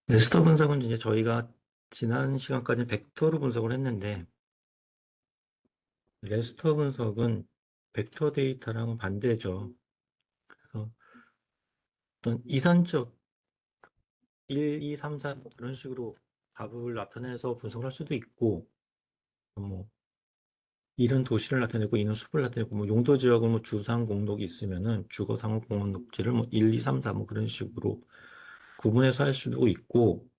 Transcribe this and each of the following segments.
레스터 분석은 이제 저희가 지난 시간까지 벡터로 분석을 했는데, 레스터 분석은 벡터 데이터랑은 반대죠. 그래서 어떤 이산적 1, 2, 3, 4 그런 식으로 답을 나타내서 분석을 할 수도 있고, 뭐 이런 도시를 나타내고 이런 숲을 나타내고, 뭐 용도 지역은 뭐 주상 공독이 있으면은 주거 상호 공원 녹지를 뭐 1, 2, 3, 4 뭐 그런 식으로 구분해서 할 수도 있고,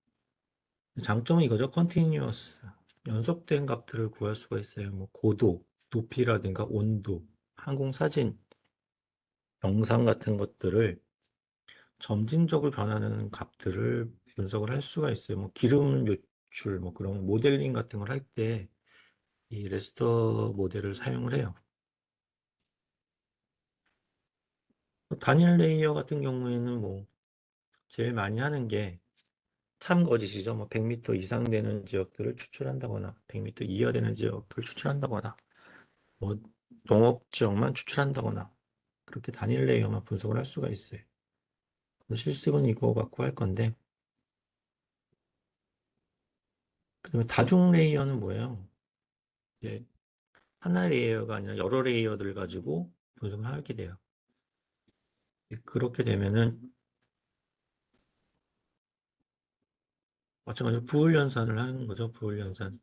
장점은 이거죠. 컨티뉴어스. 연속된 값들을 구할 수가 있어요. 뭐 고도, 높이라든가 온도, 항공사진, 영상 같은 것들을 점진적으로 변하는 값들을 분석을 할 수가 있어요. 뭐 기름 요출, 뭐 그런 모델링 같은 걸 할 때 이 레스터 모델을 사용을 해요. 단일 레이어 같은 경우에는 뭐 제일 많이 하는 게 참거짓이죠. 뭐 100m 이상 되는 지역들을 추출한다거나 100m 이하 되는 지역들을 추출한다거나 뭐 농업 지역만 추출한다거나 그렇게 단일 레이어만 분석을 할 수가 있어요. 실습은 이거 갖고 할 건데, 그다음에 다중 레이어는 뭐예요? 이제 하나의 레이어가 아니라 여러 레이어들을 가지고 분석을 하게 돼요. 그렇게 되면은 마찬가지로 부울 연산을 하는 거죠. 부울 연산.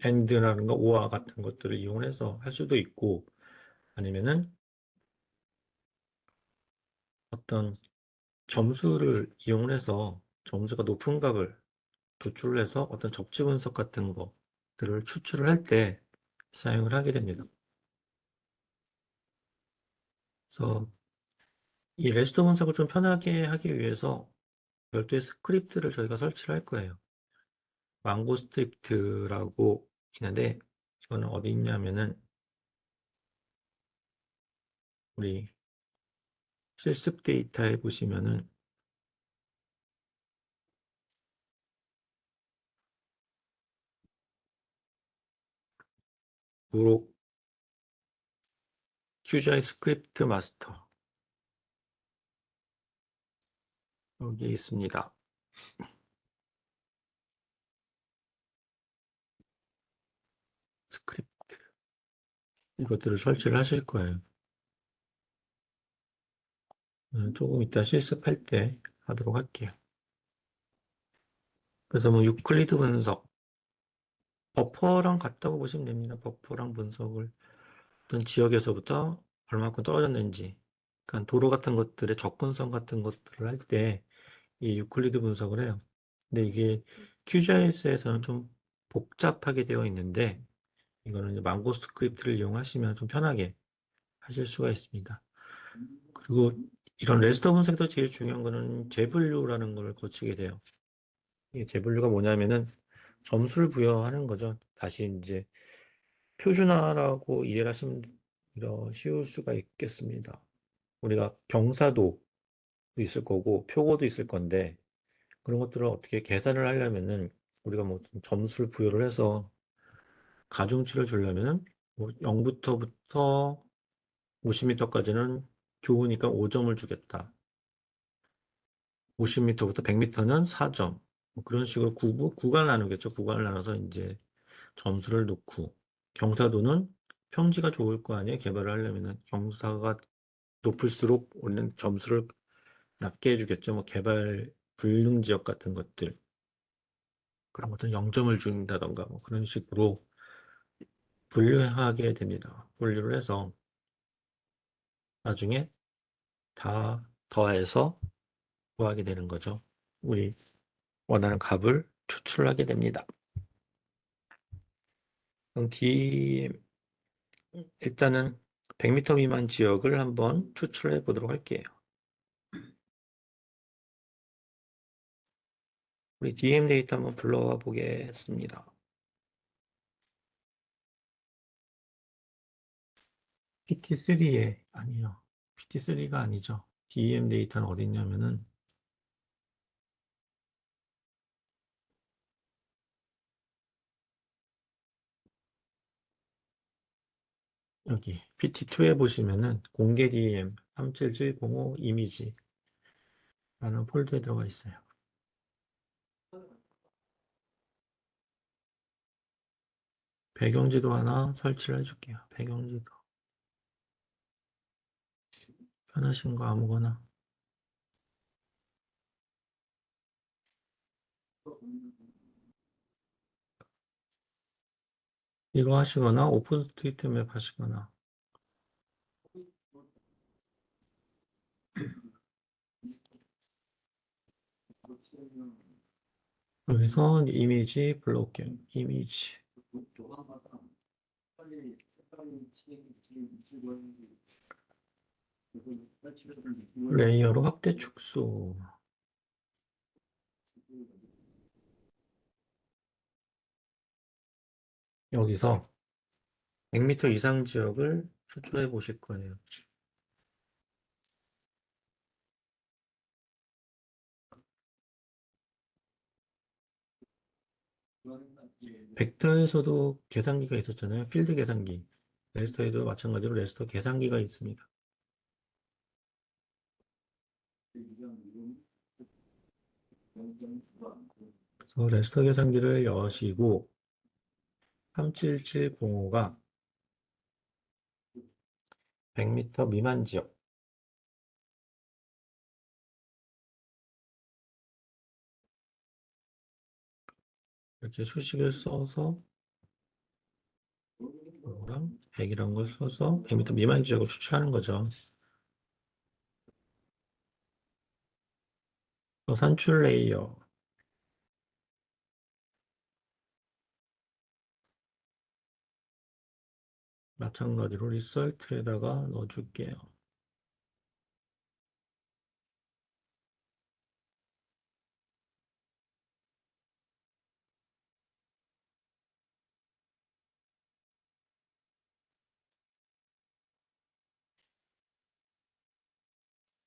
AND라든가 OR 같은 것들을 이용해서 할 수도 있고, 아니면은 어떤 점수를 이용해서 점수가 높은 값을 도출을 해서 어떤 적지 분석 같은 것들을 추출을 할 때 사용을 하게 됩니다. 그래서 이 레스터 분석을 좀 편하게 하기 위해서 별도의 스크립트를 저희가 설치를 할 거예요. 망고 스크립트라고 있는데, 이거는 어디 있냐면은 우리 실습 데이터에 보시면은 우록 QGIS 스크립트 마스터 여기 있습니다. 스크립트 이것들을 설치를 하실 거예요. 조금 이따 실습할 때 하도록 할게요. 그래서 뭐 유클리드 분석, 버퍼랑 같다고 보시면 됩니다. 버퍼랑 분석을 어떤 지역에서부터 얼마큼 떨어졌는지, 그러니까 도로 같은 것들의 접근성 같은 것들을 할 때 이 유클리드 분석을 해요. 근데 이게 QGIS에서는 좀 복잡하게 되어 있는데, 이거는 이제 망고 스크립트를 이용하시면 좀 편하게 하실 수가 있습니다. 그리고 이런 레스터 분석에서 제일 중요한 거는 재분류라는 걸 거치게 돼요. 이게 재분류가 뭐냐면은 점수를 부여하는 거죠. 다시 이제 표준화라고 이해를 하시면 더 쉬울 수가 있겠습니다. 우리가 경사도 있을 거고 표고도 있을 건데, 그런 것들을 어떻게 계산을 하려면은 우리가 뭐 점수를 부여를 해서 가중치를 주려면은 뭐 0부터 50m까지는 좋으니까 5점을 주겠다. 50m부터 100m는 4점. 뭐 그런 식으로 구간을 나누겠죠. 구간을 나눠서 이제 점수를 놓고, 경사도는 평지가 좋을 거 아니에요. 개발을 하려면은 경사가 높을수록 우리는 점수를 낮게 해주겠죠. 뭐 개발 불능 지역 같은 것들, 그런 것들은 0점을 준다던가 뭐 그런 식으로 분류하게 됩니다. 분류를 해서 나중에 다 더해서 구하게 되는 거죠. 우리 원하는 값을 추출하게 됩니다. 그럼 일단은 100m 미만 지역을 한번 추출해 보도록 할게요. 우리 DM 데이터 한번 불러와 보겠습니다. PT3에 아니요. PT3가 아니죠. DM 데이터는 어디 있냐면은 여기 PT2에 보시면은 공개 DM 37705 이미지라는 폴더에 들어가 있어요. 배경지도 하나 설치를 해줄게요. 배경지도. 편하신 거 아무거나. 이거 하시거나 오픈스트리트맵 하시거나. 여기서 이미지 블록경 이미지 레이어로 확대 축소. 여기서 100m 이상 지역을 추출해 보실 거예요. 벡터에서도 계산기가 있었잖아요. 필드 계산기. 레스터에도 마찬가지로 레스터 계산기가 있습니다. 그래서 레스터 계산기를 여시고 37705가 100m 미만 지역 이렇게 수식을 써서 이거랑 100이라는 걸 써서 100m 미만 지역을 추출하는 거죠. 또 산출 레이어 마찬가지로 리설트에다가 넣어줄게요.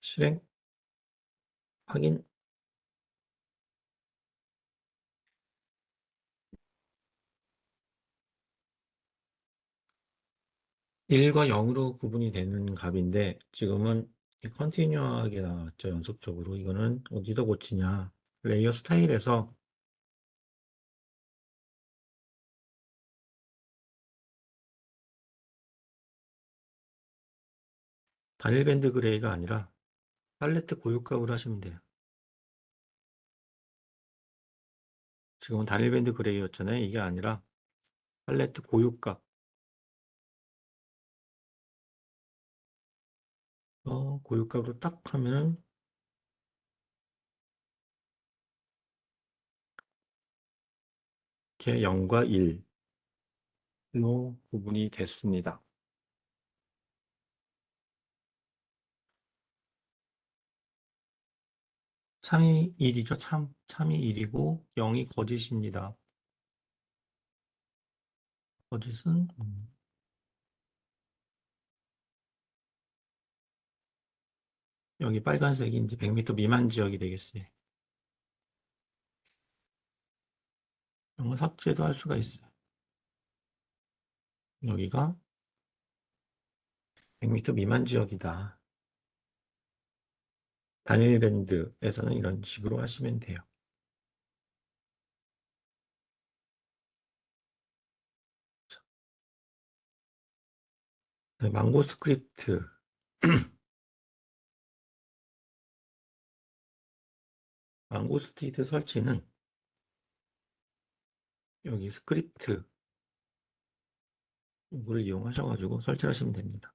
실행 확인. 1과 0으로 구분이 되는 값인데 지금은 컨티뉴하게 나왔죠. 연속적으로. 이거는 어디다 고치냐. 레이어 스타일에서 단일 밴드 그레이가 아니라 팔레트 고유값으로 하시면 돼요. 지금은 단일 밴드 그레이였잖아요. 이게 아니라 팔레트 고유값. 고유값으로 딱 하면은 이렇게 0과 1로 구분이 됐습니다. 참이 1이죠. 참이 1이고 0이 거짓입니다. 거짓은 여기 빨간색이 이제 100m 미만 지역이 되겠어요. 이런 걸 삭제도 할 수가 있어요. 여기가 100m 미만 지역이다. 단일 밴드에서는 이런 식으로 하시면 돼요. 네, 망고 스크립트. 망고 스트리트 설치는 여기 스크립트 이거를 이용하셔가지고 설치하시면 됩니다.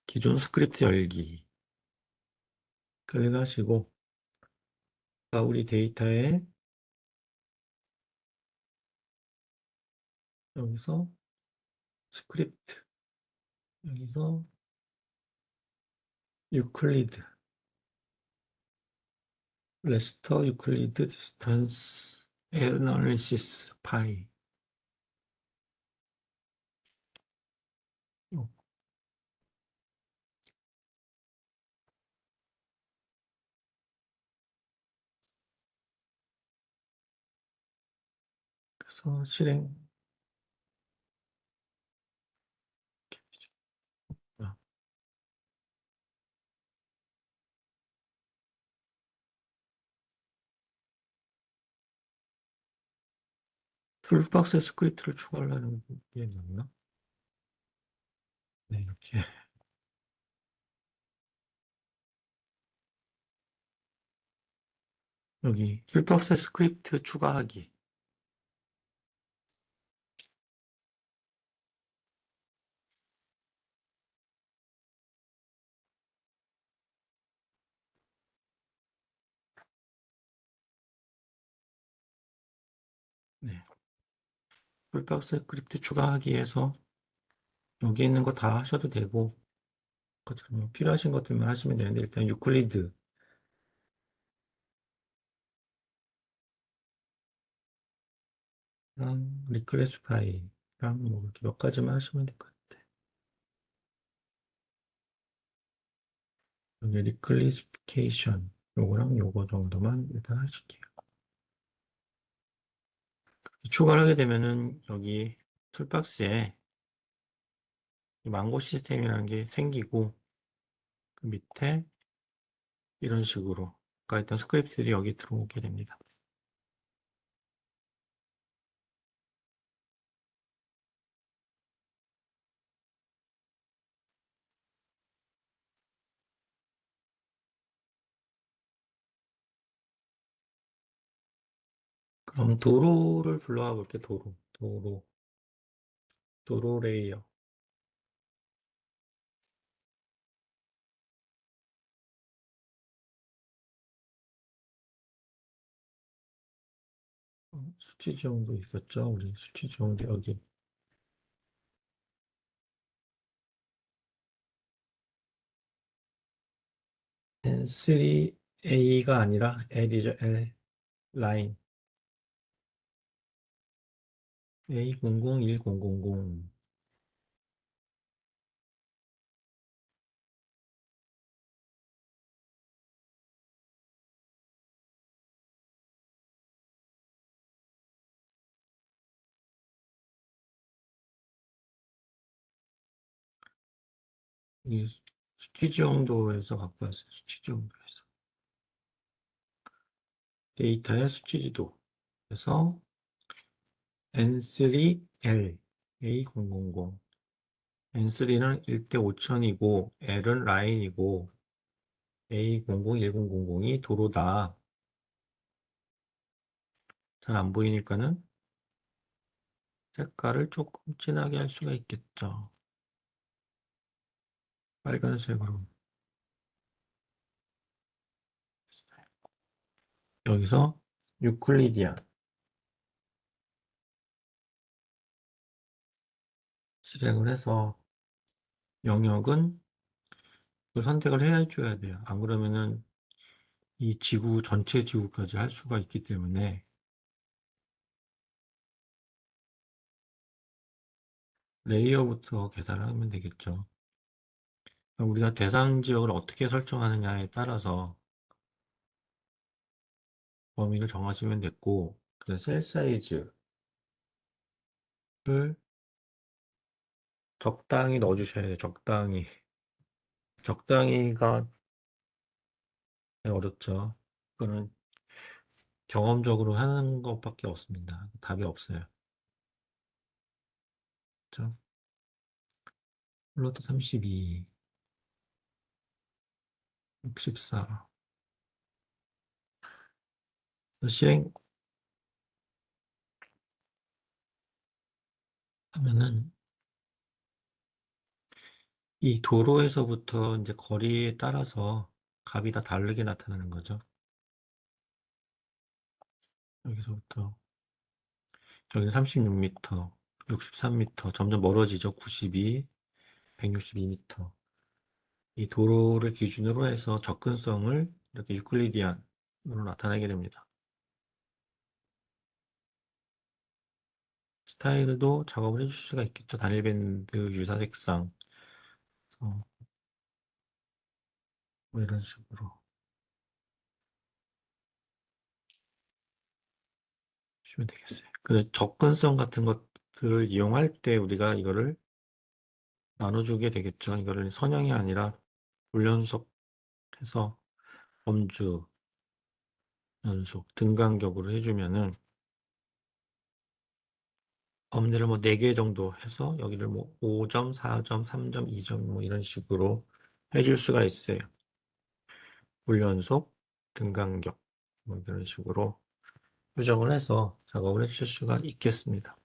기존 스크립트 열기 클릭하시고 우리 데이터에 여기서 스크립트 여기서 유클리드 레스터 유클리드 디스턴스 애널리시스 파이 그래서 실행, 아, 툴박스에 스크립트를 추가하려는 게 맞나? 네, 이렇게. 여기 툴박스에 스크립트 추가하기. 네. 툴박스에 스크립트 추가하기 해서 여기 있는 거 다 하셔도 되고, 그것처럼 필요하신 것들만 하시면 되는데, 일단 유클리드랑 리클래시파이랑 뭐 이렇게 몇 가지만 하시면 될 것 같아요. 여기 리클래시피케이션 요거랑 요거 정도만 일단 하실게요. 추가를 하게 되면은 여기 툴박스에 이 망고 시스템이라는 게 생기고 그 밑에 이런 식으로 아까 했던 스크립트들이 여기 들어오게 됩니다. 그럼 도로를 불러와 볼게요. 도로 레이어. 수치 지형도 있었죠. 우리 수치 지형도 여기 N3A가 아니라 L이죠. L 라인 A001000 이 수치 지형도에서 갖고 왔어요. 수치 지형도에서 데이터의 수치 지도. 그래서 N3L A000 N3는 1대 5000이고 L은 라인이고 A001000이 도로다. 잘 안 보이니까는 색깔을 조금 진하게 할 수가 있겠죠. 빨간색으로. 여기서 유클리디안 실행을 해서 영역은 그 선택을 해줘야 돼요. 안 그러면은 이 지구 전체 지구까지 할 수가 있기 때문에 레이어부터 계산을 하면 되겠죠. 우리가 대상 지역을 어떻게 설정하느냐에 따라서 범위를 정하시면 됐고, 그래서 셀 사이즈를 적당히 넣어주셔야 돼요. 적당히. 적당히가 어렵죠. 그거는 경험적으로 하는 것밖에 없습니다. 답이 없어요. 그렇죠? 플로트 32, 64. 실행하면은 이 도로에서부터 이제 거리에 따라서 값이 다 다르게 나타나는 거죠. 여기서부터 여기는 36m, 63m, 점점 멀어지죠. 92, 162m. 이 도로를 기준으로 해서 접근성을 이렇게 유클리디안으로 나타내게 됩니다. 스타일도 작업을 해줄 수가 있겠죠. 단일 밴드 유사 색상, 뭐 이런 식으로 보시면 되겠어요. 그 접근성 같은 것들을 이용할 때 우리가 이거를 나눠주게 되겠죠. 이거를 선형이 아니라 불연속해서 범주, 연속, 등간격으로 해주면은 범위를 뭐 4개 정도 해서 여기를 뭐 5점, 4점, 3점, 2점 뭐 이런 식으로 해줄 수가 있어요. 불연속, 등간격 뭐 이런 식으로 표적을 해서 작업을 해줄 수가 있겠습니다.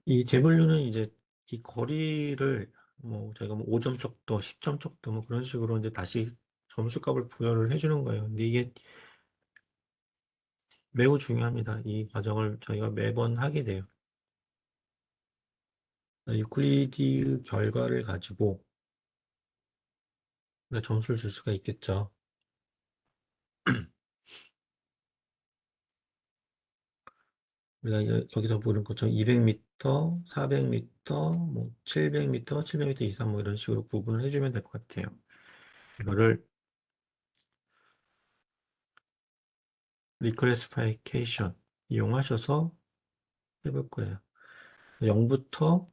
이 대분류는 이제 이 거리를 뭐 저희가 뭐 5점 척도, 10점 척도 뭐 그런 식으로 이제 다시 점수값을 부여를 해주는 거예요. 근데 이게 매우 중요합니다. 이 과정을 저희가 매번 하게 돼요. 유클리드 결과를 가지고 우리가 점수를 줄 수가 있겠죠. 우리가 여기서 보는 것처럼 200m, 400m, 뭐 700m, 700m 이상 뭐 이런 식으로 구분을 해주면 될 것 같아요. 이거를 리클래시파이케이션 이용하셔서 해볼 거예요. 0부터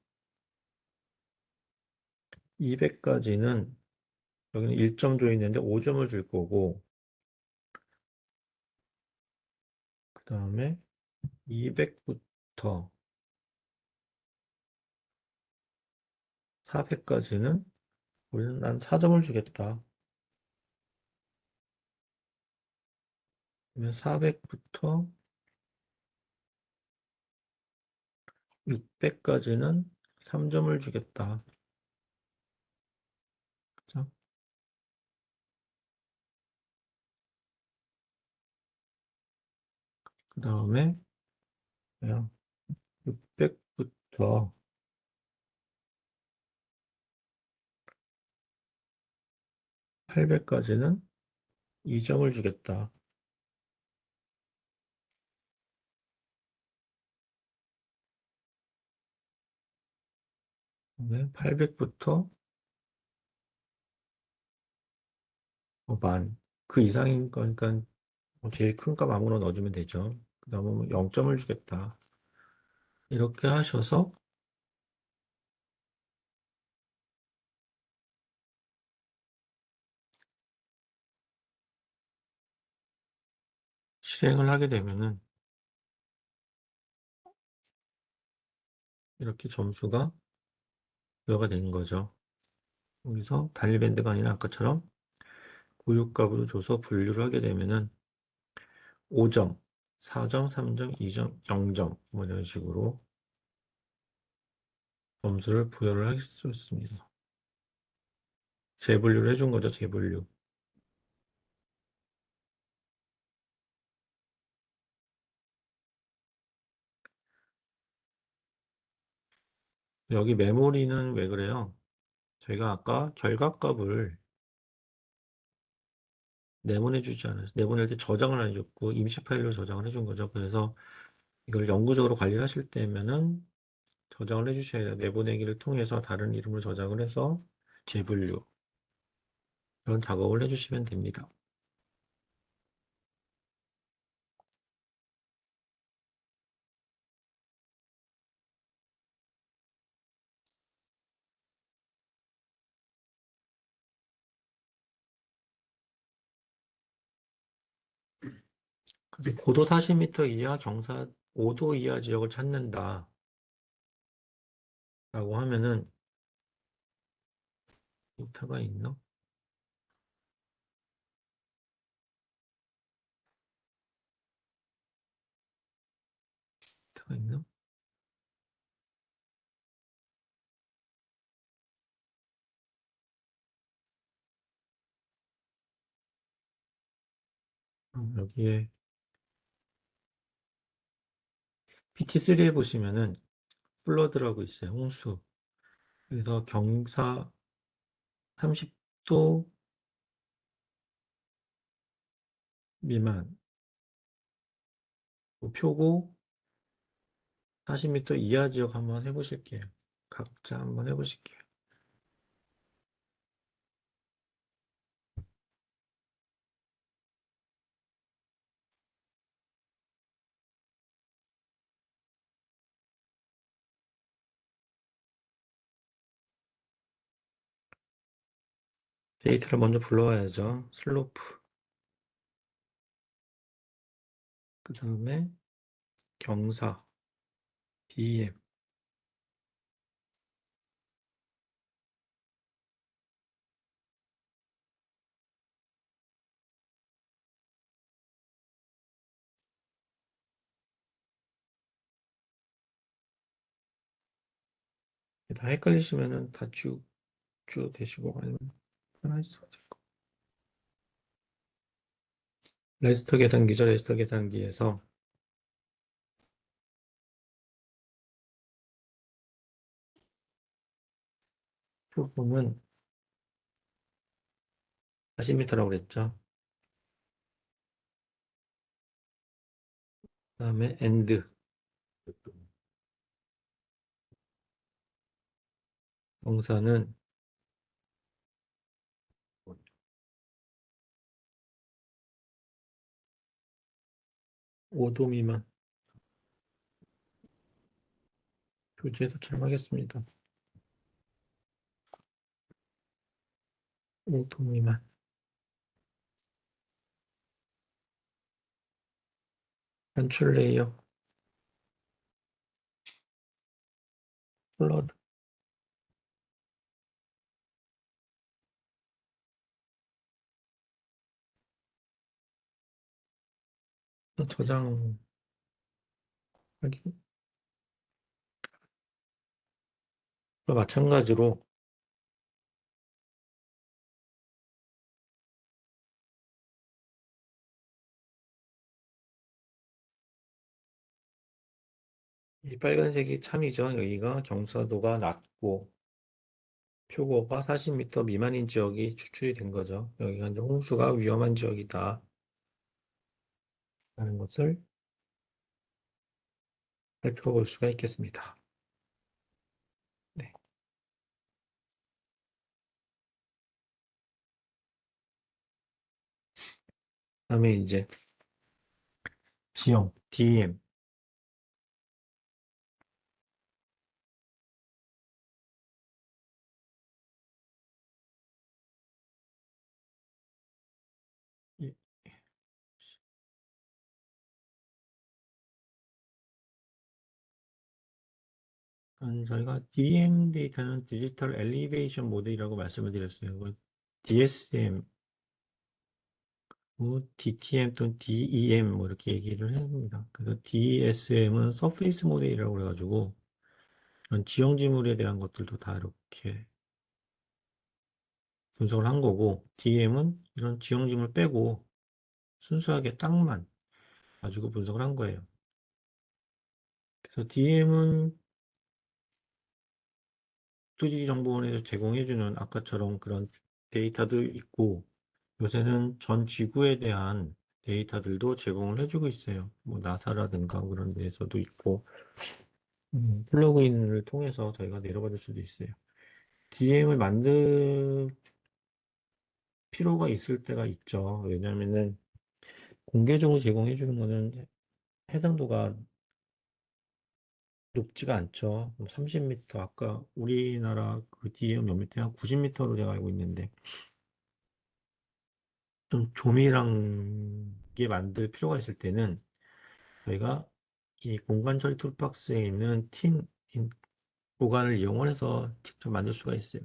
200까지는 여기는 1점 줘 있는데 5점을 줄 거고, 그 다음에 200부터 400까지는 우리는 난 4점을 주겠다. 그러면 400부터 600까지는 3점을 주겠다. 그죠? 그 다음에 그냥 600부터 800까지는 2점을 주겠다. 그다음에 800부터 만. 그 이상인 거니까 뭐 제일 큰 값 아무거나 넣어주면 되죠. 그 다음에 0점을 주겠다. 이렇게 하셔서 실행을 하게 되면은 이렇게 점수가 부여가 되는 거죠. 여기서 단위밴드가 아니라 아까처럼 고유값으로 줘서 분류를 하게 되면은 5점, 4점, 3점, 2점, 0점 뭐 이런 식으로 점수를 부여를 할 수 있습니다. 재분류를 해준 거죠, 재분류. 여기 메모리는 왜 그래요? 저희가 아까 결과값을 내보내 주지 않았어요. 내보낼 때 저장을 안 해줬고 임시 파일로 저장을 해준 거죠. 그래서 이걸 영구적으로 관리를 하실 때면은 저장을 해주셔야 돼요. 내보내기를 통해서 다른 이름으로 저장을 해서 재분류 그런 작업을 해주시면 됩니다. 근데 고도 40m 이하 경사 5도 이하 지역을 찾는다 라고 하면은 오타가 있나? 오타가 있나? 여기에 PT3에 보시면은 플러드라고 있어요. 홍수. 그래서 경사 30도 미만, 표고 40m 이하 지역 한번 해보실게요. 각자 한번 해보실게요. 데이터를 먼저 불러와야죠. 슬로프. 그 다음에 경사, DM. 다 헷갈리시면은 다 쭉 되시고 아니면 편하셔도 되고. 레스터 계산기죠. 레스터 계산기에서 표금은 40m라고 그랬죠. 그 다음에 엔드. 경사는 5도 미만. 교재에서 촬영하겠습니다. 5도 미만. 단출 레이어. 플러드. 저장하기. 마찬가지로 이 빨간색이 참이죠. 여기가 경사도가 낮고 표고가 40m 미만인 지역이 추출이 된 거죠. 여기가 이제 홍수가 위험한 지역이다 라는 것을 살펴볼 수가 있겠습니다. 네. 다음에 이제 지형, DEM. 이- 저희가 DEM 데이터는 디지털 엘리베이션 모델이라고 말씀을 드렸어요. DSM, 뭐 DTM 또는 DEM 뭐 이렇게 얘기를 합니다. 그래서 DSM은 서페이스 모델이라고 그래가지고 이런 지형 지물에 대한 것들도 다 이렇게 분석을 한 거고, DM은 이런 지형 지물 빼고 순수하게 땅만 가지고 분석을 한 거예요. 그래서 DM은 2D 정보원에서 제공해주는 아까처럼 그런 데이터도 있고, 요새는 전 지구에 대한 데이터들도 제공을 해주고 있어요. 뭐 나사라든가 그런 데에서도 있고, 플러그인을 통해서 저희가 내려받을 수도 있어요. DM을 만들 필요가 있을 때가 있죠. 왜냐면은 공개적으로 제공해 주는 거는 해상도가 높지가 않죠. 30m, 아까 우리나라 그 DM 몇 미터야? 90m로 제가 알고 있는데, 좀 조밀하게 만들 필요가 있을 때는 저희가 이 공간 처리 툴박스에 있는 보관을 이용을 해서 직접 만들 수가 있어요.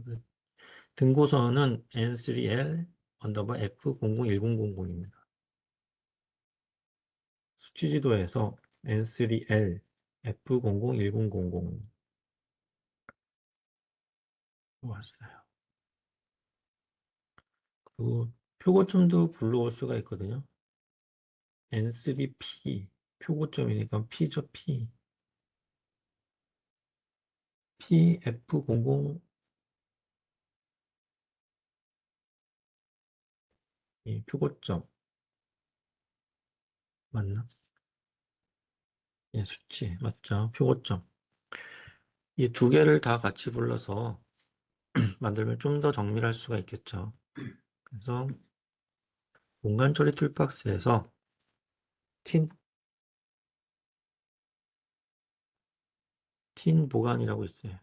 등고선은 N3L 언더바 F001000입니다. 수치지도에서 N3L F001000 왔어요. 그 표고점도 불러올 수가 있거든요. N3P 표고점이니까 P죠, P. PF00 이 표고점 맞나? 예, 수치 맞죠? 표고점. 이 두 개를 다 같이 불러서 만들면 좀 더 정밀할 수가 있겠죠. 그래서 공간 처리 툴박스에서 틴, 틴 보관이라고 있어요.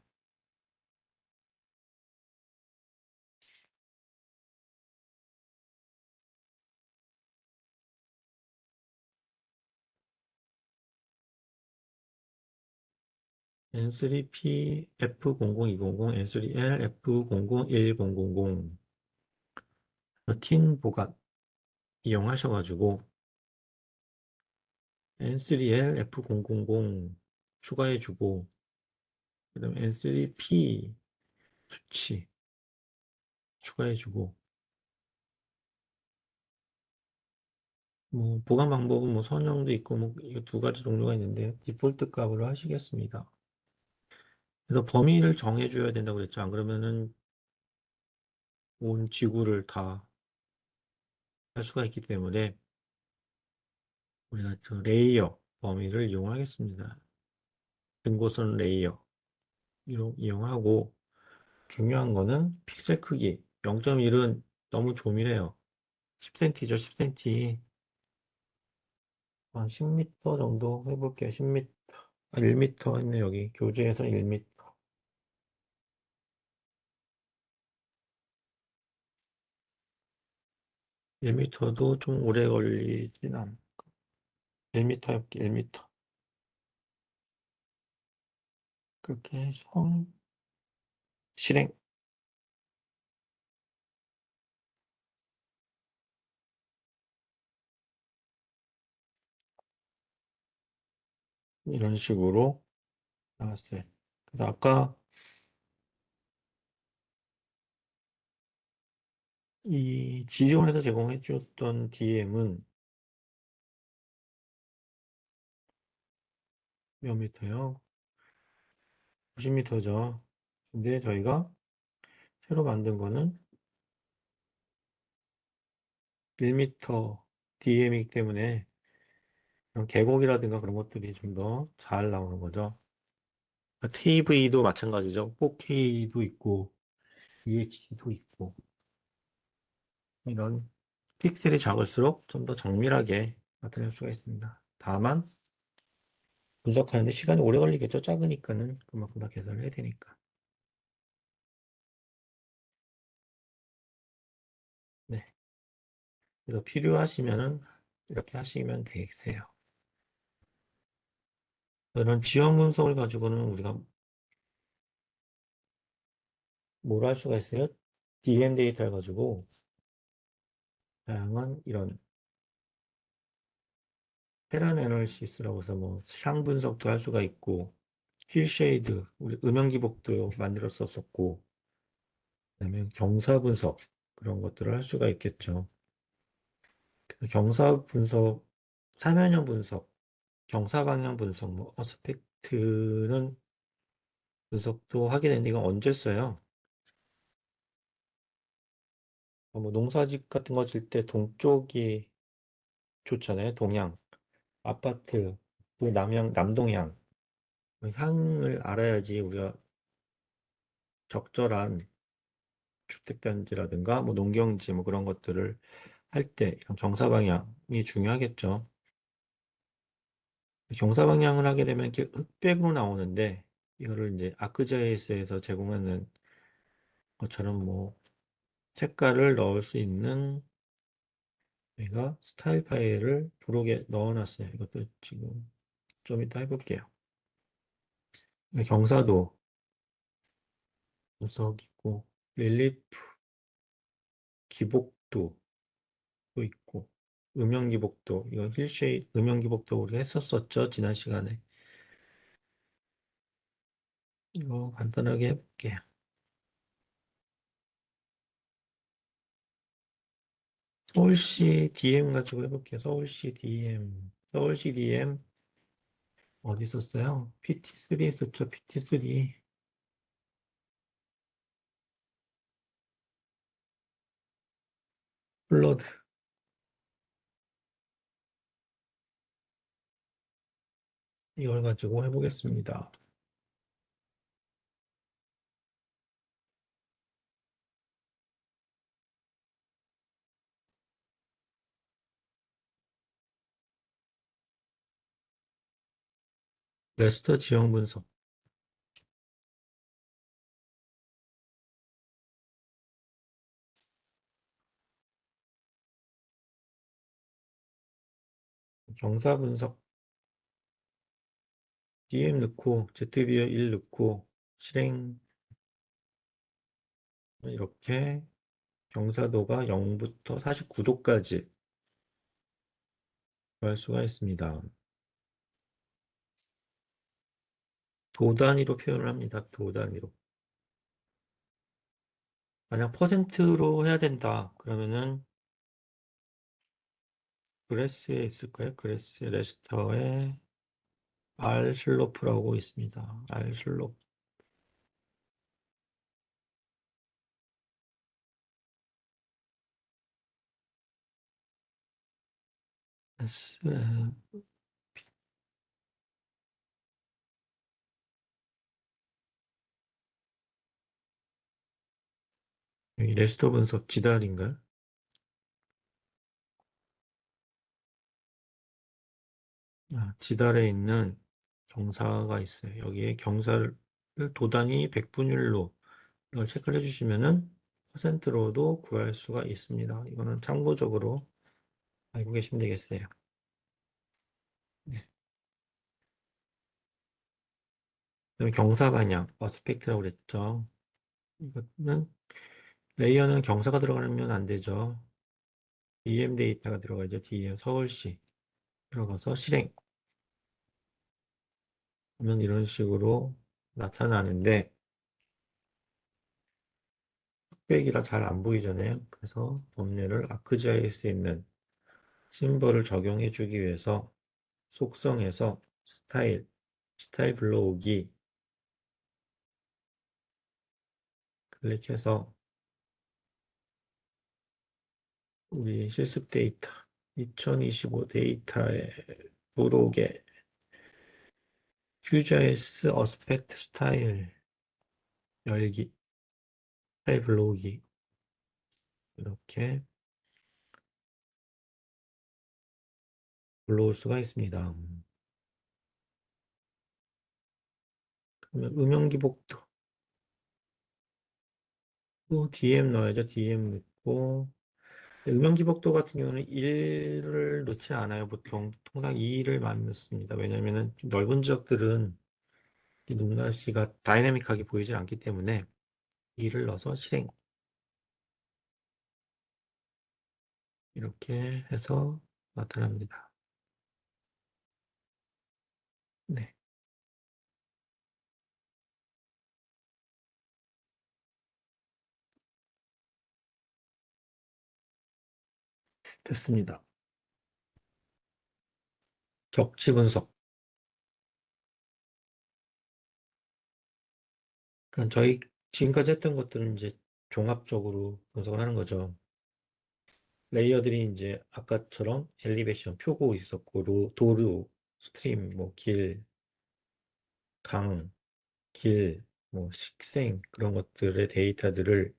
N3P F00200, N3L F00100, 틴 보관 이용하셔가지고 N3L F000 추가해주고, 그다음 N3P 수치 추가해주고, 뭐 보관 방법은 뭐 선형도 있고 뭐 이거 두 가지 종류가 있는데 디폴트 값으로 하시겠습니다. 그래서 범위를 정해줘야 된다고 그랬죠. 안 그러면은 온 지구를 다 할 수가 있기 때문에 우리가 저 레이어 범위를 이용하겠습니다. 등고선 레이어 이용하고, 중요한 거는 픽셀 크기 0.1은 너무 조밀해요. 10cm죠, 10cm. 한 10m 정도 해볼게요. 10m. 1m 했네, 여기. 교재에서 1m. 1m도 좀 오래 걸리진 않. 1m 해볼게, 1m. 그렇게 해서 실행. 이런 식으로 나왔어요. 그래서 아까 이 지지원에서 제공해 줬던 DM은 몇 미터요? 90m죠. 근데 저희가 새로 만든 거는 1m DM이기 때문에 그런 계곡이라든가 그런 것들이 좀 더 잘 나오는 거죠. TV도 마찬가지죠. 4K도 있고 UHD도 있고, 이런 픽셀이 작을수록 좀 더 정밀하게 나타낼 수가 있습니다. 다만 분석하는데 시간이 오래 걸리겠죠. 작으니까는 그만큼 다 계산을 해야 되니까. 네. 그래서 필요하시면은 이렇게 하시면 되세요. 이런 지형 분석을 가지고는 우리가 뭘 할 수가 있어요? DM 데이터를 가지고 다양한 이런 테란 애널리시스라고 해서 뭐 향 분석도 할 수가 있고, 힐 쉐이드, 우리 음영 기복도 만들었었고, 그다음에 경사 분석, 그런 것들을 할 수가 있겠죠. 그래서 경사 분석, 사면형 분석, 경사 방향 분석, 뭐 어스펙트는 분석도 하게 되는데 이건 언제 써요? 뭐 농사집 같은 거 질 때 동쪽이 좋잖아요. 동향, 아파트, 또 남향, 남동향. 향을 알아야지 우리가 적절한 주택단지라든가 뭐 농경지 뭐 그런 것들을 할 때 경사 방향이 중요하겠죠. 경사 방향을 하게 되면 이렇게 흑백으로 나오는데, 이거를 이제 아크자이스에서 제공하는 것처럼 뭐 색깔을 넣을 수 있는, 저희가 스타일 파일을 부록에 넣어놨어요. 이것도 지금 좀 이따 해볼게요. 경사도 분석 있고, 릴리프 기복도 또 있고, 음영 기복도, 이건 힐쉐이 음영 기복도 우리가 했었었죠, 지난 시간에. 이거 간단하게 해볼게요. 서울시 DM 가지고 해볼게요. 서울시 DM. 서울시 DM 어디 있었어요? PT3 했었죠. PT3. 플러드. 이걸 가지고 해보겠습니다. 레스터 지형 분석. 경사 분석. DM 넣고 ZBO 1 넣고 실행 이렇게 경사도가 0부터 49도까지 할 수가 있습니다. 도 단위로 표현을 합니다. 도 단위로. 만약 퍼센트로 해야 된다. 그러면은 그래스에 있을까요? 그래스 레스터에 R 슬로프라고 있습니다. R 슬로프. S, 여기 레스터 분석 지달인가요? 지달에 있는 경사가 있어요. 여기에 경사를 도단위 100분율로 이걸 체크를 해주시면은 퍼센트로도 구할 수가 있습니다. 이거는 참고적으로 알고 계시면 되겠어요. 네. 그다음에 경사 반영, 어스펙트라고 그랬죠. 이거는 레이어는 경사가 들어가면 안 되죠. DM 데이터가 들어가죠. DM 서울시 들어가서 실행 하면 이런 식으로 나타나는데 흑백이라 잘 안 보이잖아요. 그래서 범례를 아크지아이스에 있는 심벌을 적용해 주기 위해서 속성에서 스타일 불러오기 클릭해서 우리 실습 데이터 2025 데이터에 부록에 퓨저에스 어스펙트 열기 스타일 불러오기 이렇게 불러올 수가 있습니다. 그러면 음영기복도 또 DM 넣어야죠. DM 넣고 음영기복도 같은 경우는 1을 넣지 않아요. 보통 통상 2를 넣습니다. 왜냐하면 넓은 지역들은 이 높낮이가 다이내믹하게 보이지 않기 때문에 2를 넣어서 실행 이렇게 해서 나타납니다. 네, 됐습니다. 적지 분석. 그러니까 저희 지금까지 했던 것들은 이제 종합적으로 분석을 하는 거죠. 레이어들이 이제 아까처럼 엘리베이션, 표고 있었고, 도로, 스트림, 뭐 강, 뭐 식생 그런 것들의 데이터들을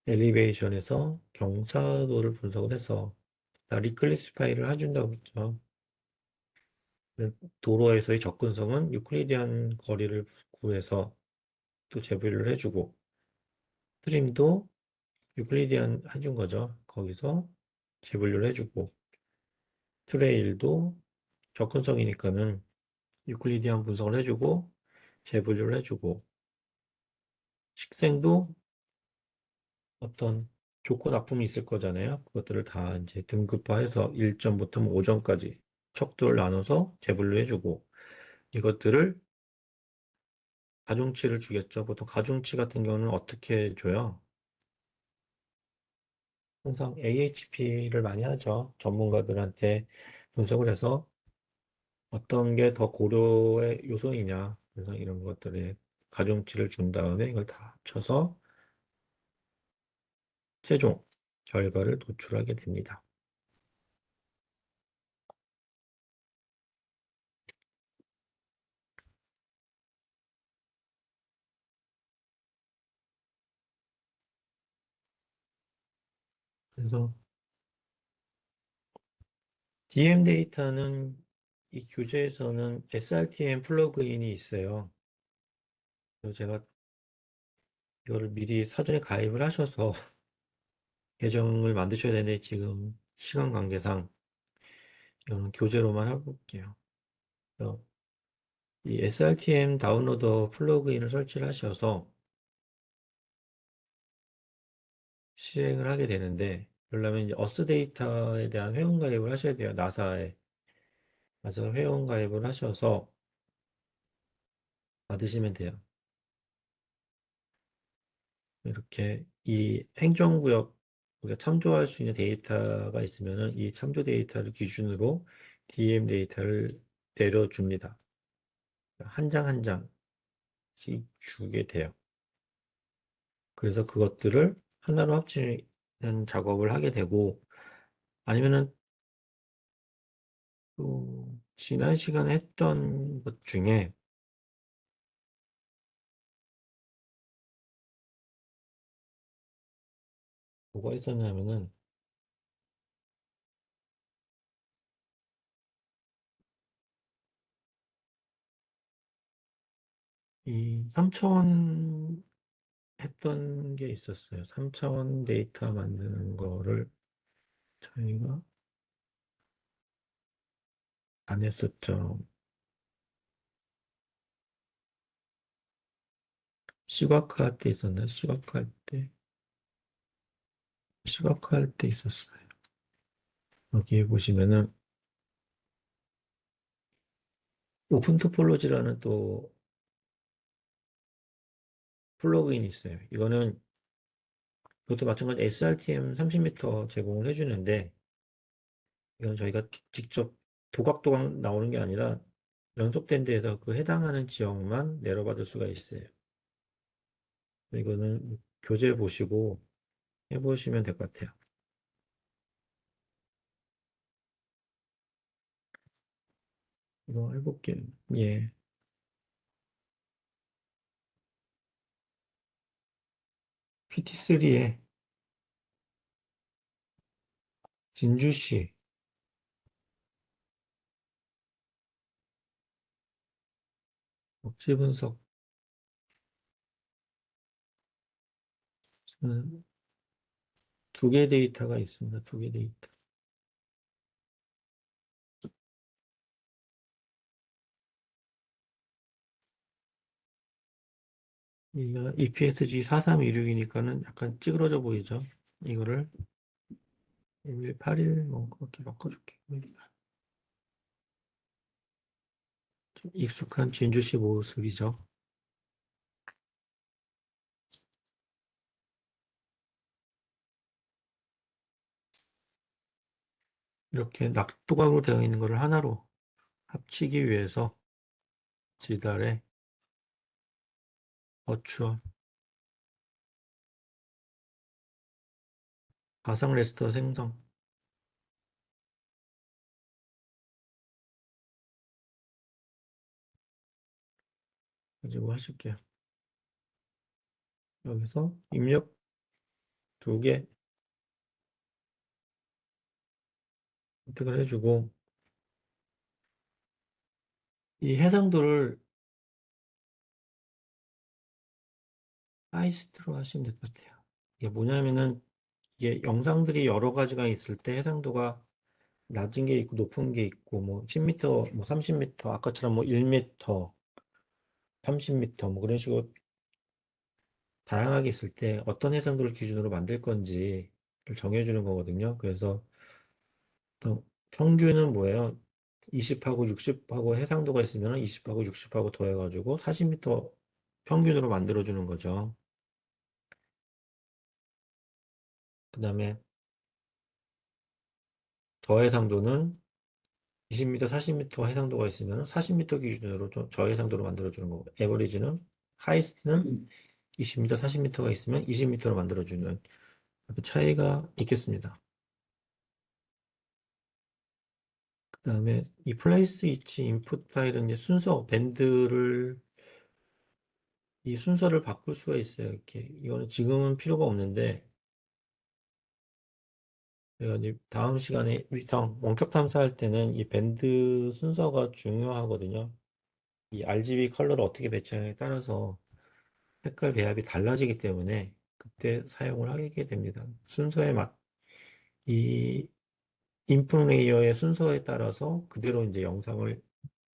엘리베이션에서 경사도를 분석을 해서 리클래시파이를 해준다고 했죠. 도로에서의 접근성은 유클리디안 거리를 구해서 또 재분류를 해주고 스트림도 유클리디안 해준 거죠. 거기서 재분류를 해주고 트레일도 접근성이니까는 유클리디안 분석을 해주고 재분류를 해주고 식생도 어떤 좋고 나쁨이 있을 거잖아요. 그것들을 다 이제 등급화해서 1점부터 5점까지 척도를 나눠서 재분류해주고 이것들을 가중치를 주겠죠. 보통 가중치 같은 경우는 어떻게 줘요? 항상 AHP를 많이 하죠. 전문가들한테 분석을 해서 어떤 게 더 고려의 요소이냐. 그래서 이런 것들에 가중치를 준 다음에 이걸 다 합쳐서 최종 결과를 도출하게 됩니다. 그래서 DM 데이터는 이 교재에서는 SRTM 플러그인이 있어요. 그래서 제가 이거를 미리 사전에 가입을 하셔서 계정을 만드셔야 되는데 지금 시간 관계상 이거는 교재로만 해볼게요. 그래서 이 SRTM 다운로더 플러그인을 설치를 하셔서 실행을 하게 되는데, 그러려면 이제 어스 데이터에 대한 회원 가입을 하셔야 돼요. 나사에. 가서 회원 가입을 하셔서 받으시면 돼요. 이렇게 이 행정구역, 우리가 참조할 수 있는 데이터가 있으면은 이 참조 데이터를 기준으로 DM 데이터를 내려줍니다. 한 장 한 장씩 주게 돼요. 그래서 그것들을 하나로 합치는 작업을 하게 되고, 아니면은 또 지난 시간에 했던 것 중에 뭐가 있었냐면은 이 3차원 했던 게 있었어요. 3차원 데이터 만드는 거를 저희가 안 했었죠. 시각화 할 때 있었나? 시각화 할 때. 시각화 할 때 있었어요. 여기 보시면은 오픈 토폴로지라는 또 플러그인이 있어요. 이거는 이것도 마찬가지 SRTM 30m 제공을 해주는데, 이건 저희가 직접 도각도각 나오는 게 아니라 연속된 데에서 그 해당하는 지역만 내려받을 수가 있어요. 이거는 교재 보시고 해보시면 될 것 같아요. 이거 해볼게요. 예. PT3에 진주시 억지 분석 두 개 데이터가 있습니다. 두 개 데이터. 이가 EPSG 4326이니까는 약간 찌그러져 보이죠? 이거를 1181 뭐 그렇게 바꿔줄게. 좀 익숙한 진주시 모습이죠. 이렇게 낙도각으로 되어 있는 것을 하나로 합치기 위해서 지달의 버추얼 가상 레스터 생성 가지고 하실게요. 여기서 입력 두 개 선택을 해주고 이 해상도를 하이스트로 하시면 될 것 같아요. 이게 뭐냐면은 이게 영상들이 여러 가지가 있을 때 해상도가 낮은 게 있고 높은 게 있고 뭐 10m, 뭐 30m, 아까처럼 뭐 1m, 30m 뭐 그런 식으로 다양하게 있을 때 어떤 해상도를 기준으로 만들 건지를 정해주는 거거든요. 그래서 또 평균은 뭐예요? 20하고 60하고 해상도가 있으면 20하고 60하고 더해가지고 40m 평균으로 만들어주는 거죠. 그 다음에 저해상도는 20m, 40m 해상도가 있으면 40m 기준으로 좀 저해상도로 만들어주는 거고, 에버리지는, 하이스트는 20m, 40m가 있으면 20m로 만들어주는 그 차이가 있겠습니다. 그 다음에 이 플레이스 위치 인풋 파일은 이제 순서, 밴드를, 이 순서를 바꿀 수가 있어요. 이렇게. 이거는 지금은 필요가 없는데, 제가 이제 다음 시간에 위성 원격 탐사할 때는 이 밴드 순서가 중요하거든요. 이 RGB 컬러를 어떻게 배치하냐에 따라서 색깔 배합이 달라지기 때문에 그때 사용을 하게 됩니다. 순서에 맞, 이 인풋 레이어의 순서에 따라서 그대로 이제 영상을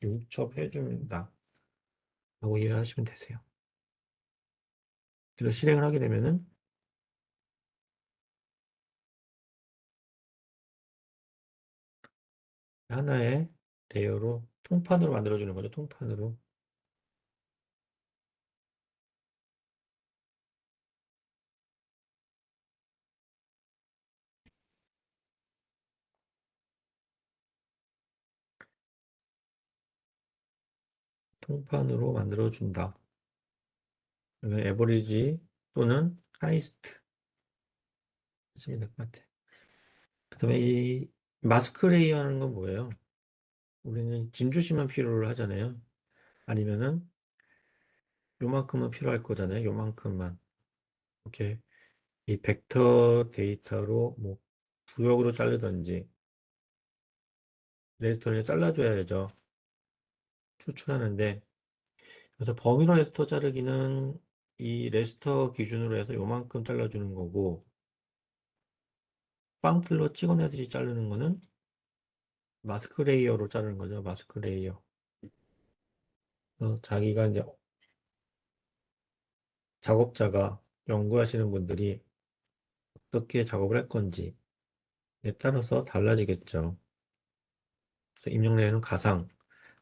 융첩해준다 라고 이해를 하시면 되세요. 그래서 실행을 하게 되면은 하나의 레이어로 통판으로 만들어주는 거죠. 통판으로. 통판으로 만들어준다. 에버리지 또는 하이스트 쓰면 될 것 같아요. 그 다음에 이 마스크 레이어 하는 건 뭐예요? 우리는 진주시만 필요로 하잖아요. 아니면은 요만큼은 필요할 거잖아요. 요만큼만. 이렇게 이 벡터 데이터로 뭐 구역으로 자르든지 레지스터를 잘라줘야죠. 추출하는데 그래서 범위로 레스터 자르기는 이 레스터 기준으로 해서 요만큼 잘라주는 거고 빵틀로 찍어내듯이 자르는 거는 마스크 레이어로 자르는 거죠. 마스크 레이어. 자기가 이제 작업자가 연구하시는 분들이 어떻게 작업을 할 건지에 따라서 달라지겠죠. 그래서 입력 레이어는 가상,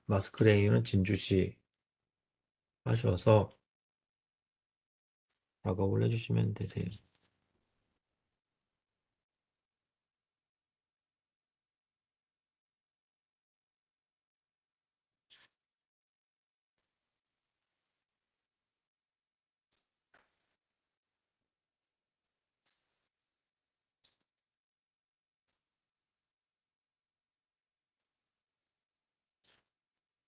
마스크 레이어는 진주시 하셔서 작업을 해주시면 되세요.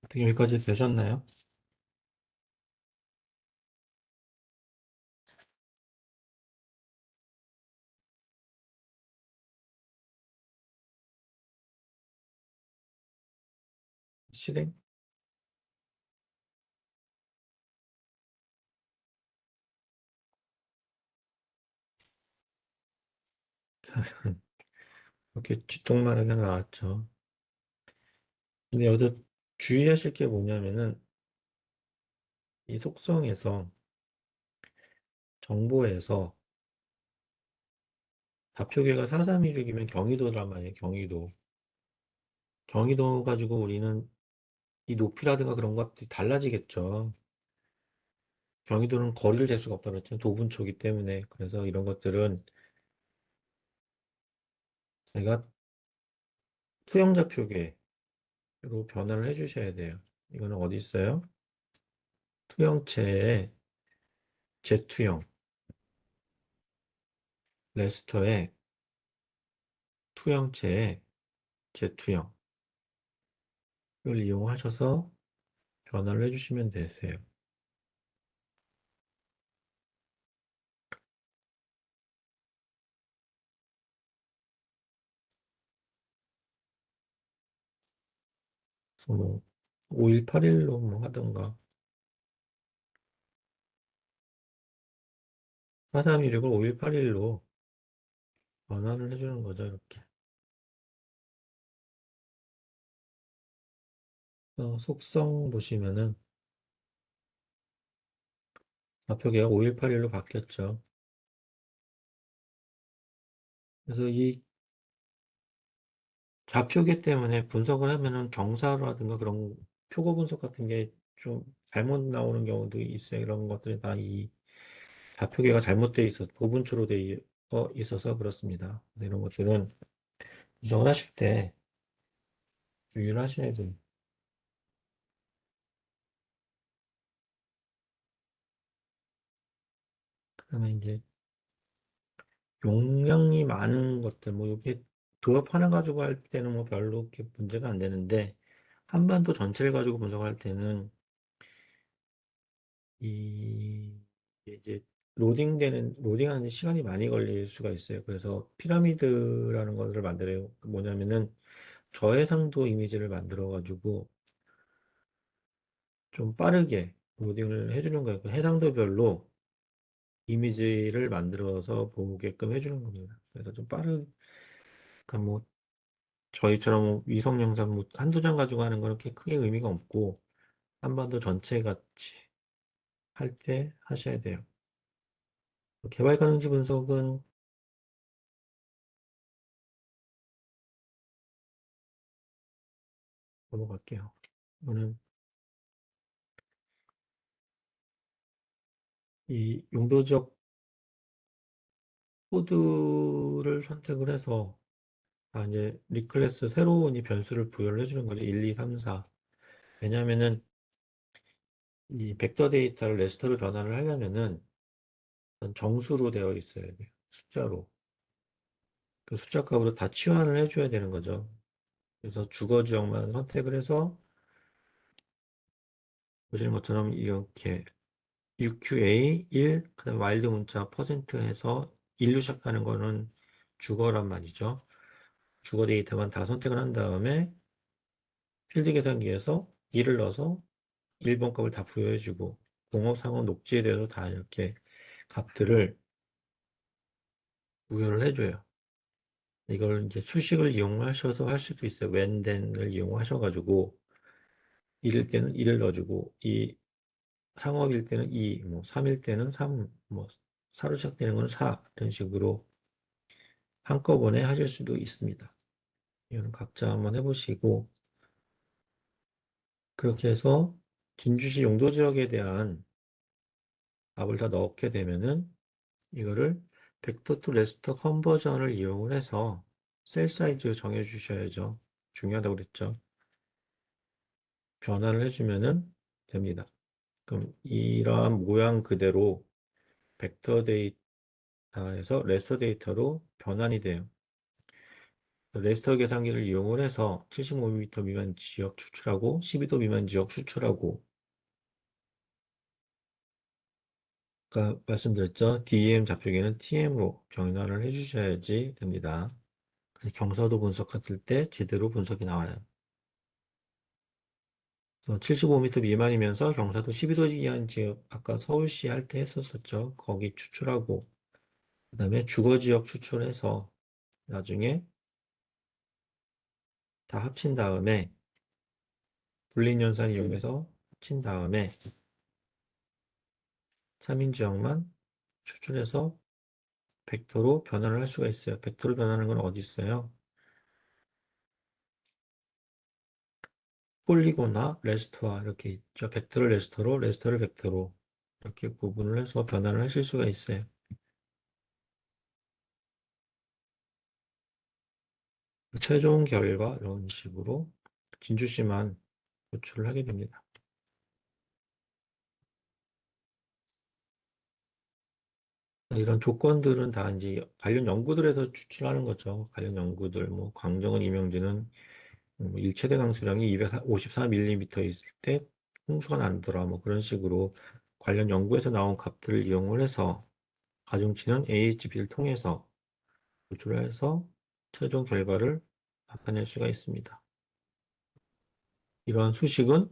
어떻게 여기까지 되셨나요? 실행? 이렇게 뒷동만하게 나왔죠. 근데 여기서 주의하실 게 뭐냐면은 이 속성에서 정보에서 좌표계가 4316이면 경위도란 말이에요. 경위도. 경위도 가지고 우리는 이 높이라든가 그런 것들이 달라지겠죠. 경위도는 거리를 잴 수가 없다고 그랬죠. 도분초기 때문에. 그래서 이런 것들은 제가 투영좌표계로 변화를 해주셔야 돼요. 이거는 어디 있어요? 투영체에 Z투영, 레스터에 투영체에 Z투영 이걸 이용하셔서 변화를 해주시면 되세요. 그래서 뭐 5181로 뭐 하던가 4316을 5181로 변환을 해주는 거죠. 이렇게. 속성 보시면은 좌표계가 5181로 바뀌었죠. 그래서 이 좌표계 때문에 분석을 하면은 경사라든가 그런 표고 분석 같은 게 좀 잘못 나오는 경우도 있어요. 이런 것들이 다 이 좌표계가 잘못되어 있어서 부분초로 되어 있어서 그렇습니다. 이런 것들은 분석을 하실 때 유의를 하셔야 됩니다. 그다음에 이제 용량이 많은 것들, 뭐 이게 도엽 하나 가지고 할 때는 뭐 별로 이렇게 문제가 안 되는데 한반도 전체를 가지고 분석할 때는 이 이제 로딩하는 데 시간이 많이 걸릴 수가 있어요. 그래서 피라미드라는 것을 만들어요. 그 뭐냐면은 저해상도 이미지를 만들어 가지고 좀 빠르게 로딩을 해주는 거예요. 그 해상도별로 이미지를 만들어서 보게끔 해주는 겁니다. 그래서 좀 빠르, 그러니까 뭐 저희처럼 위성 영상 뭐 한두 장 가지고 하는 거는 그렇게 크게 의미가 없고, 한반도 전체 같이 할 때 하셔야 돼요. 개발 가능지 분석은 넘어갈게요. 이거는 이 용도적 코드를 선택을 해서, 이제 리클래스 새로운 이 변수를 부여를 해주는 거죠. 1, 2, 3, 4. 왜냐면은 이 벡터 데이터를 레스터로 변환을 하려면은 정수로 되어 있어야 돼요. 숫자로. 그 숫자 값으로 다 치환을 해줘야 되는 거죠. 그래서 주거 지역만 선택을 해서 보시는 것처럼 이렇게 UQA 1, 그다음에 와일드 문자 퍼센트 해서 1로 시작하는 거는 주거란 말이죠. 주거 데이터만 다 선택을 한 다음에 필드 계산기에서 1을 넣어서 1번 값을 다 부여해주고, 공업, 상업, 녹지에 대해서 다 이렇게 값들을 부여를 해줘요. 이걸 이제 수식을 이용하셔서 할 수도 있어요. when then을 이용하셔가지고 1일 때는 1을 넣어주고, 이 상업일 때는 2, 뭐 3일 때는 3, 뭐 4로 시작되는 건 4, 이런 식으로 한꺼번에 하실 수도 있습니다. 이건 각자 한번 해보시고, 그렇게 해서 진주시 용도 지역에 대한 값을 다 넣게 되면은 이거를 벡터 투 레스터 컨버전을 이용을 해서 셀 사이즈 정해 주셔야죠. 중요하다고 그랬죠. 변환을 해주면은 됩니다. 그럼 이러한 모양 그대로 벡터 데이터에서 레스터 데이터로 변환이 돼요. 레스터 계산기를 이용을 해서 75mm 미만 지역 추출하고 12도 미만 지역 수출하고, 아까 말씀드렸죠. DEM 좌표계는 TM으로 변환을 해주셔야지 됩니다. 경사도 분석했을 때 제대로 분석이 나와요. 75m 미만이면서 경사도 12도 이하인 지역, 아까 서울시 할 때 했었었죠. 거기 추출하고, 그 다음에 주거지역 추출해서 나중에 다 합친 다음에 불린연산 이용해서 합친 다음에 차민지역만 추출해서 벡터로 변환을 할 수가 있어요. 벡터로 변하는 건 어디 있어요? 폴리곤화, 레스터화 이렇게 있죠. 벡터를 레스터로, 레스터를 벡터로 이렇게 구분을 해서 변환을 하실 수가 있어요. 최종 결과 이런 식으로 진주시만 도출을 하게 됩니다. 이런 조건들은 다 이제 관련 연구들에서 추출하는 거죠. 관련 연구들, 뭐 광정은 이명진은 일체대 강수량이 254mm 있을 때 홍수가 난더라, 뭐 그런 식으로 관련 연구에서 나온 값들을 이용을 해서 가중치는 AHB를 통해서 도출을 해서 최종 결과를 나타낼 수가 있습니다. 이런 수식은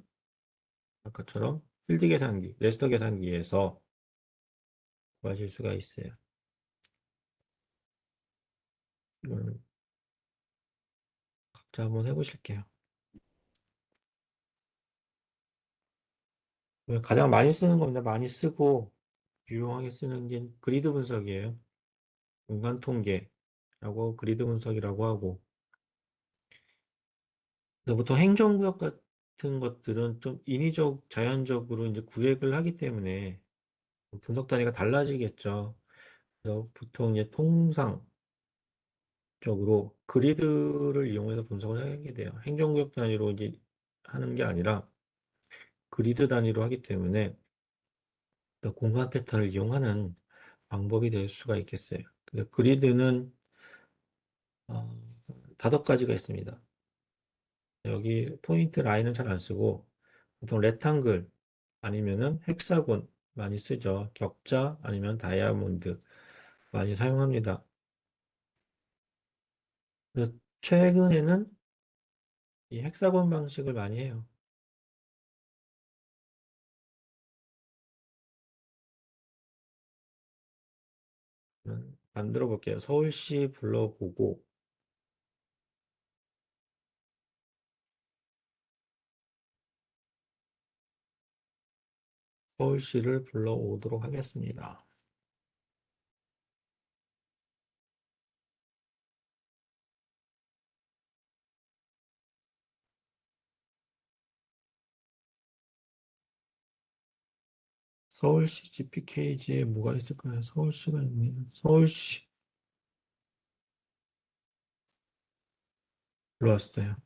아까처럼 필드 계산기, 레스터 계산기에서 구하실 수가 있어요. 이거는 각자 한번 해보실게요. 가장 많이 쓰는 겁니다. 많이 쓰고 유용하게 쓰는 게 그리드 분석이에요. 공간 통계라고 그리드 분석이라고 하고, 그래서 보통 행정구역 같은 것들은 좀 인위적, 자연적으로 이제 구획을 하기 때문에 분석 단위가 달라지겠죠. 그래서 보통 이제 통상적으로 그리드를 이용해서 분석을 하게 돼요. 행정구역 단위로 이제 하는 게 아니라 그리드 단위로 하기 때문에 공간 패턴을 이용하는 방법이 될 수가 있겠어요. 그리드는 어, 5가지가 있습니다. 여기 포인트 라인은 잘 안 쓰고 보통 레탕글 아니면은 헥사곤 많이 쓰죠. 격자 아니면 다이아몬드 많이 사용합니다. 그래서 최근에는 이 헥사곤 방식을 많이 해요. 만들어 볼게요. 서울시 불러보고 서울시를 불러오도록 하겠습니다. 서울시 GPKG에 뭐가 있을까요? 서울시가 있네요. 서울시 불러왔어요.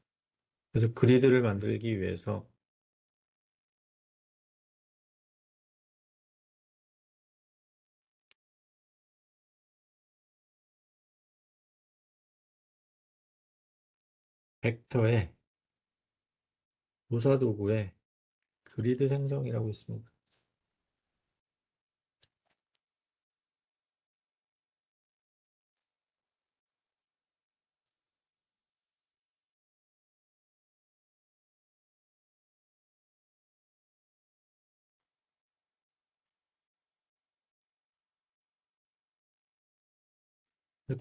그래서 그리드를 만들기 위해서 벡터의 조사 도구에 그리드 생성이라고 있습니다.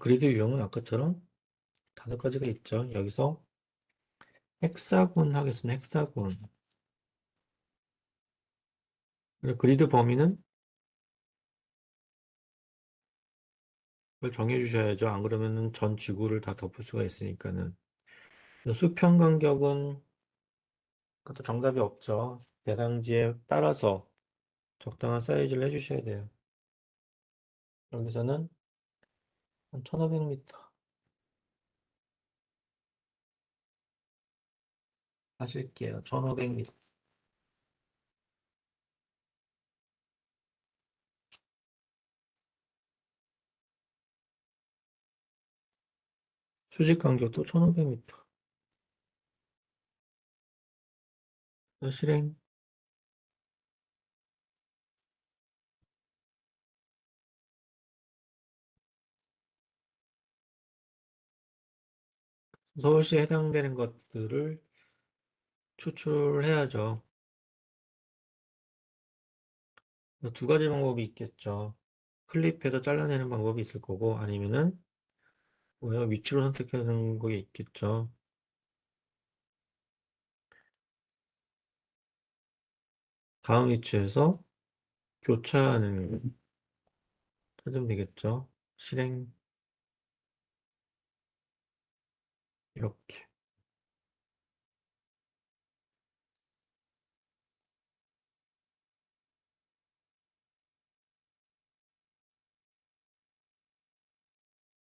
그리드 유형은 아까처럼 5가지가 있죠. 여기서 헥사곤 하겠습니다. 헥사곤. 그리고 그리드 범위는 그걸 정해 주셔야죠. 안 그러면은 전 지구를 다 덮을 수가 있으니까는. 수평 간격은 그것도 정답이 없죠. 대상지에 따라서 적당한 사이즈를 해주셔야 돼요. 여기서는 한 1500m 하실게요. 1500m. 수직 간격도 1500m. 실행. 서울시에 해당되는 것들을 추출해야죠. 2가지 방법이 있겠죠. 클립해서 잘라내는 방법이 있을 거고, 아니면은, 뭐야, 위치로 선택하는 거 있겠죠. 다음 위치에서 교차하는, 찾으면 되겠죠. 실행, 이렇게.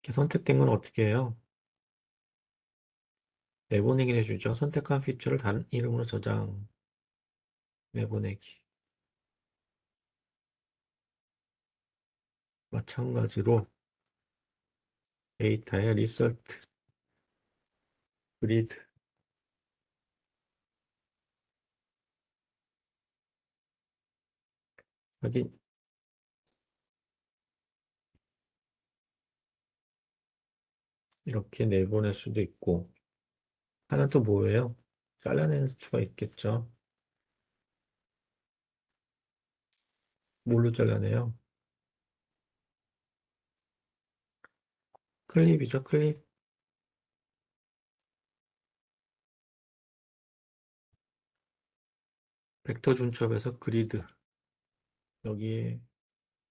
이렇게 선택된 건 어떻게 해요? 내보내기를 해주죠. 선택한 피처를 다른 이름으로 저장, 내보내기. 마찬가지로 데이터의 리설트, 그리드, 확인. 이렇게 내보낼 수도 있고, 하나 또 뭐예요? 잘라낼 수가 있겠죠. 뭘로 잘라내요? 클립이죠, 클립. 벡터 준첩에서 그리드. 여기에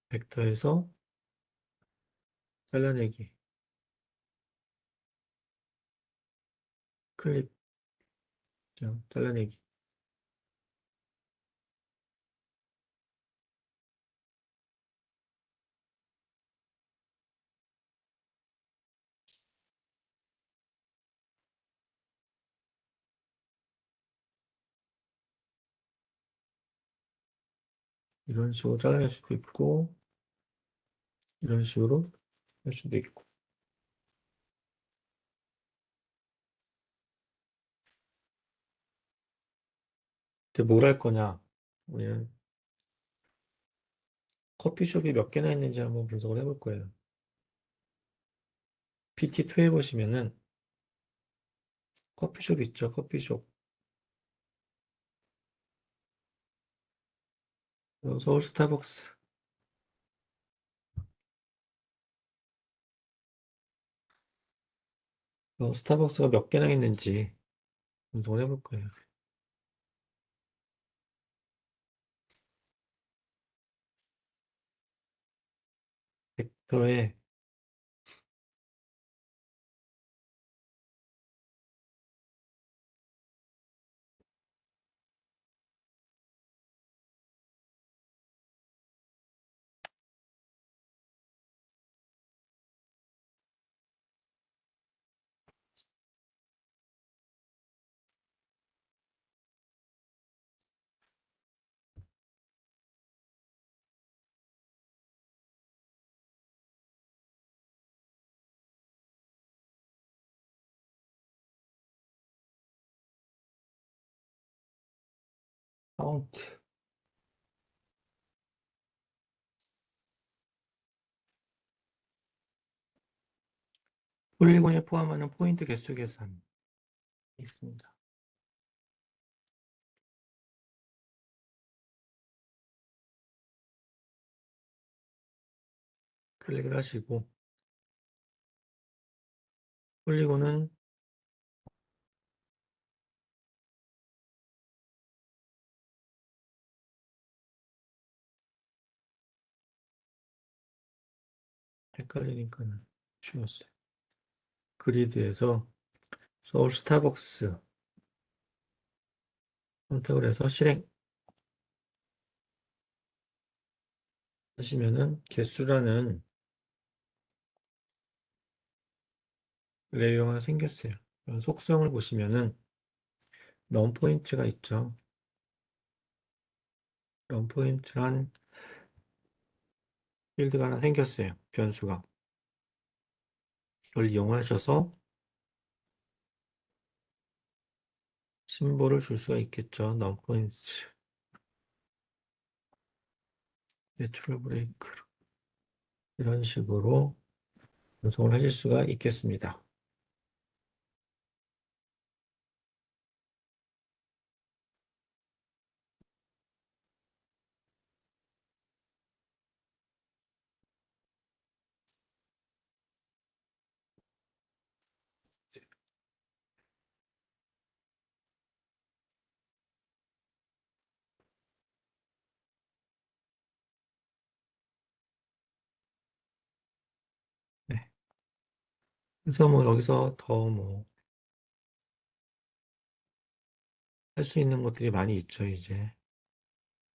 벡터에서 잘라내기. 클립, 잘라내기. 이런 식으로 잘라낼 수도 있고, 이런 식으로 할 수도 있고. 근데 뭘 할 거냐? 우리는 커피숍이 몇 개나 있는지 한번 분석을 해볼 거예요. PT2에 보시면은 커피숍 있죠, 커피숍. 서울 스타벅스. 스타벅스가 몇 개나 있는지 분석을 해볼 거예요. 저의 카운트, 폴리곤에 포함하는 포인트 개수 계산 있습니다. 클릭을 하시고 폴리곤은 헷갈리니까는 지웠어요. 그리드에서 서울 스타벅스 선택을 해서 실행 하시면은 개수라는 레이어가 생겼어요. 속성을 보시면은 넌 포인트가 있죠. 넌 포인트란 필드가 하나 생겼어요. 변수가. 이걸 이용하셔서 심볼을 줄 수가 있겠죠. 넌 포인트, 내추럴 브레이크 이런 식으로 분석을 하실 수가 있겠습니다. 네. 그래서 뭐 여기서 더 뭐 할 수 있는 것들이 많이 있죠. 이제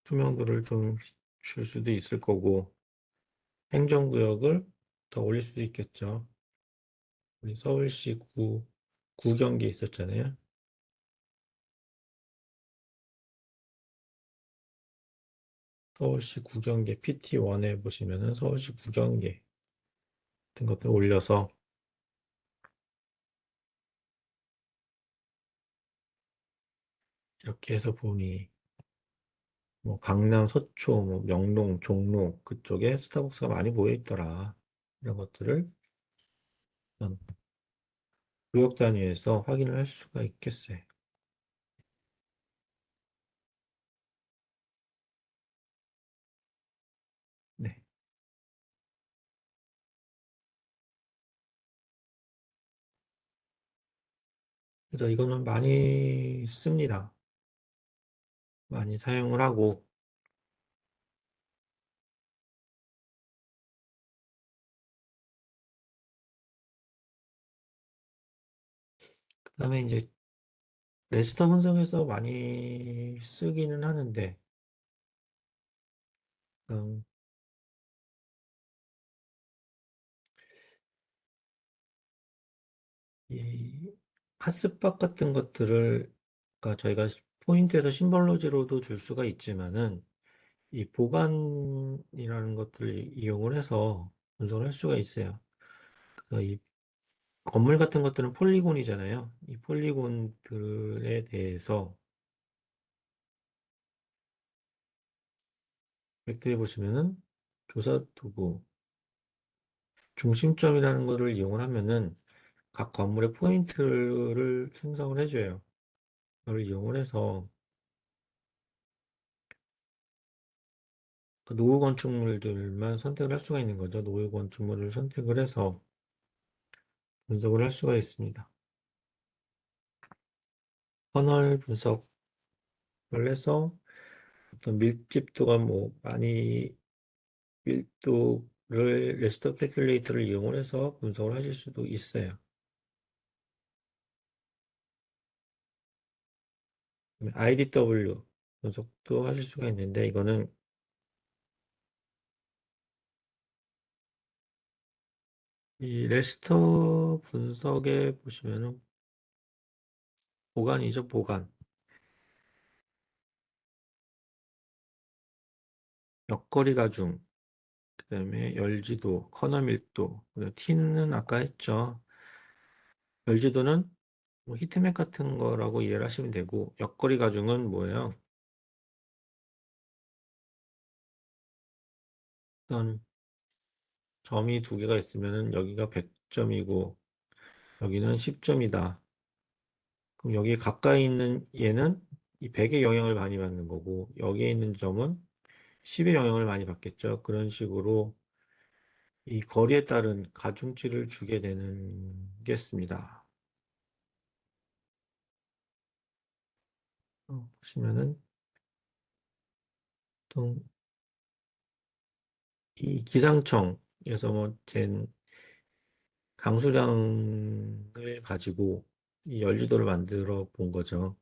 투명도를 좀 줄 수도 있을 거고 행정구역을 더 올릴 수도 있겠죠. 우리 서울시 구경기 있었잖아요. 서울시 구경계 PT1에 보시면은 서울시 구경계 같은 것들 올려서 이렇게 해서 보니 뭐 강남 서초, 뭐 명동, 종로 그쪽에 스타벅스가 많이 모여 있더라. 이런 것들을 어떤 구역 단위에서 확인을 할 수가 있겠어요. 네. 그래서 이거는 많이 씁니다. 많이 사용을 하고 그다음에 이제 레스터 분석에서 많이 쓰기는 하는데 음, 이 카스박 같은 것들을 그러니까 저희가 포인트에서 심벌로지로도 줄 수가 있지만은 이 보관이라는 것들을 이용을 해서 분석을 할 수가 있어요. 그래서 이 건물 같은 것들은 폴리곤이잖아요. 이 폴리곤들에 대해서 벡터에 보시면은 조사 도구 중심점이라는 것을 이용을 하면은 각 건물의 포인트를 생성을 해줘요. 그걸 이용을 해서 그 노후 건축물들만 선택을 할 수가 있는 거죠. 노후 건축물을 선택을 해서 분석을 할 수가 있습니다. 터널 분석을 해서 어떤 밀집도가 뭐 많이 밀도 레스터 calculator를 이용을 해서 분석을 하실 수도 있어요. IDW 분석도 하실 수가 있는데, 이거는 이 레스터 분석에 보시면은 보관이죠, 보관. 옆거리 가중, 그다음에 열지도, 커널 밀도, 그리고 T는 아까 했죠. 열지도는 뭐 히트맵 같은 거라고 이해를 하시면 되고, 옆거리 가중은 뭐예요? 어떤 점이 두 개가 있으면은 여기가 100점이고 여기는 10점이다. 그럼 여기 가까이 있는 얘는 이 100의 영향을 많이 받는 거고 여기에 있는 점은 10의 영향을 많이 받겠죠. 그런 식으로 이 거리에 따른 가중치를 주게 되는 겠습니다. 보시면은 또 이 기상청에서 뭐된 강수량을 가지고 이 열지도를 만들어 본 거죠.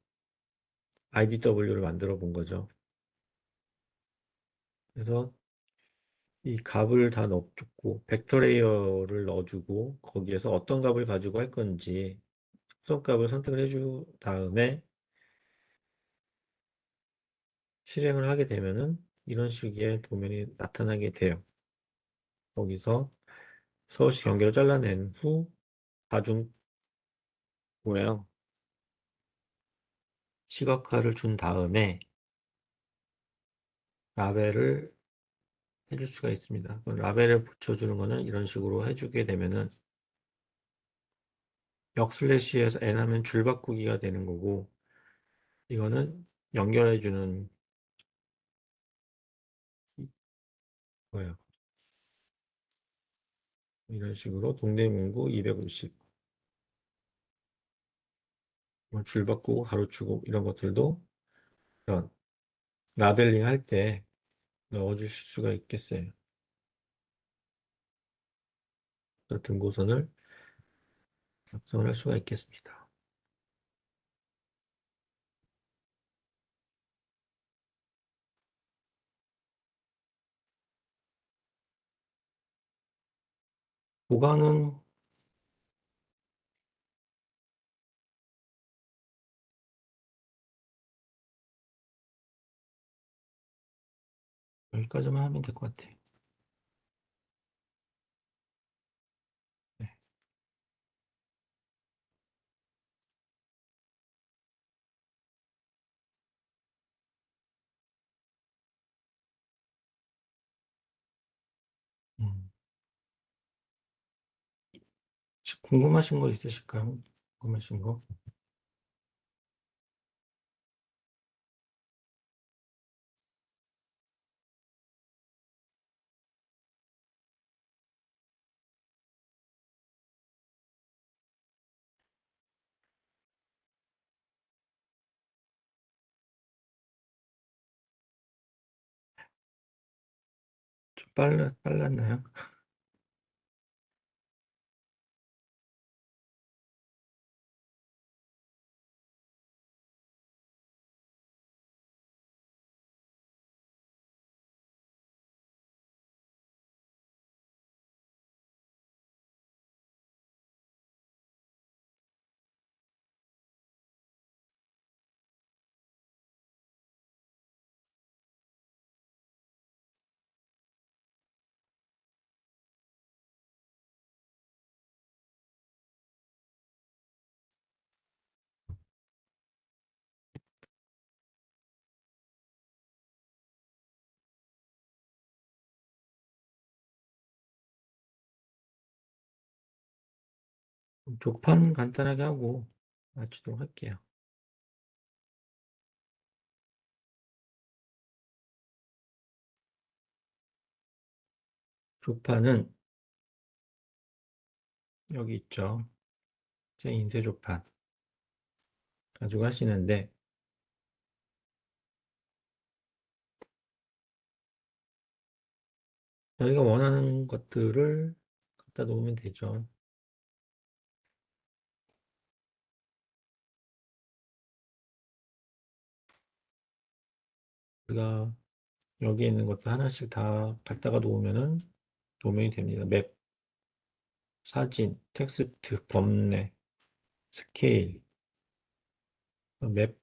IDW를 만들어 본 거죠. 그래서 이 값을 다 넣고 벡터 레이어를 넣어주고 거기에서 어떤 값을 가지고 할 건지 특성값을 선택을 해준 다음에 실행을 하게 되면은 이런 식의 도면이 나타나게 돼요. 거기서 서울시 경계를 잘라낸 후 다중 모양 시각화를 준 다음에 라벨을 해줄 수가 있습니다. 라벨을 붙여주는 거는 이런 식으로 해주게 되면은 역슬래시에서 n 하면 줄 바꾸기가 되는 거고 이거는 연결해주는 거예요. 이런 식으로 동대문구 250, 줄 바꾸고 가로치고 이런 것들도 이런 라벨링 할 때 넣어주실 수가 있겠어요. 등고선을 작성을 할 수가 있겠습니다. 보강은 여기까지만 하면 될 것 같아요. 네. 음. 혹시 궁금하신 거 있으실까요? 궁금하신 거? 좀 빨랐나요? 조판 간단하게 하고 마치도록 할게요. 조판은 여기 있죠. 제 인쇄 조판 가지고 하시는데 저희가 원하는 것들을 갖다 놓으면 되죠. 우리가 여기 있는 것도 하나씩 다 갖다가 놓으면은 도면이 됩니다. 맵, 사진, 텍스트, 범례, 스케일, 맵,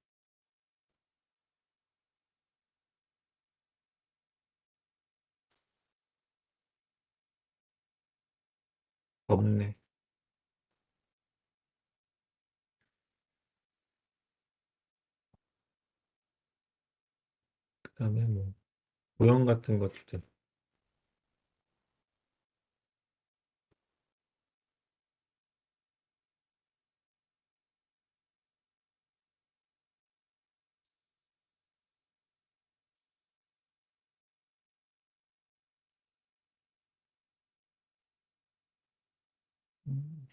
범례, 그다음에 뭐 모형 같은 것들. 음,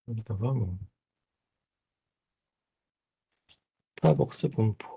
여기다가 뭐 스타벅스 분포.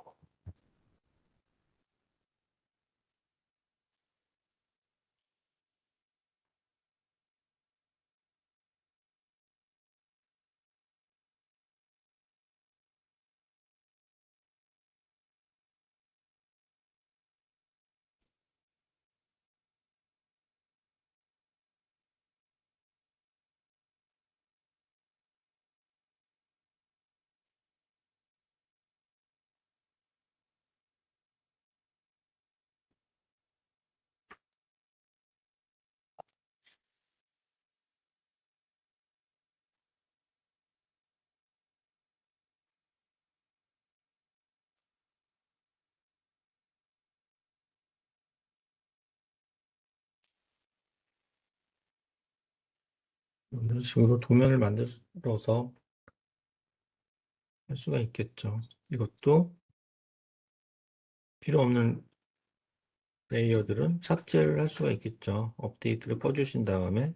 이런 식으로 도면을 만들어서 할 수가 있겠죠. 이것도 필요 없는 레이어들은 삭제를 할 수가 있겠죠. 업데이트를 꺼주신 다음에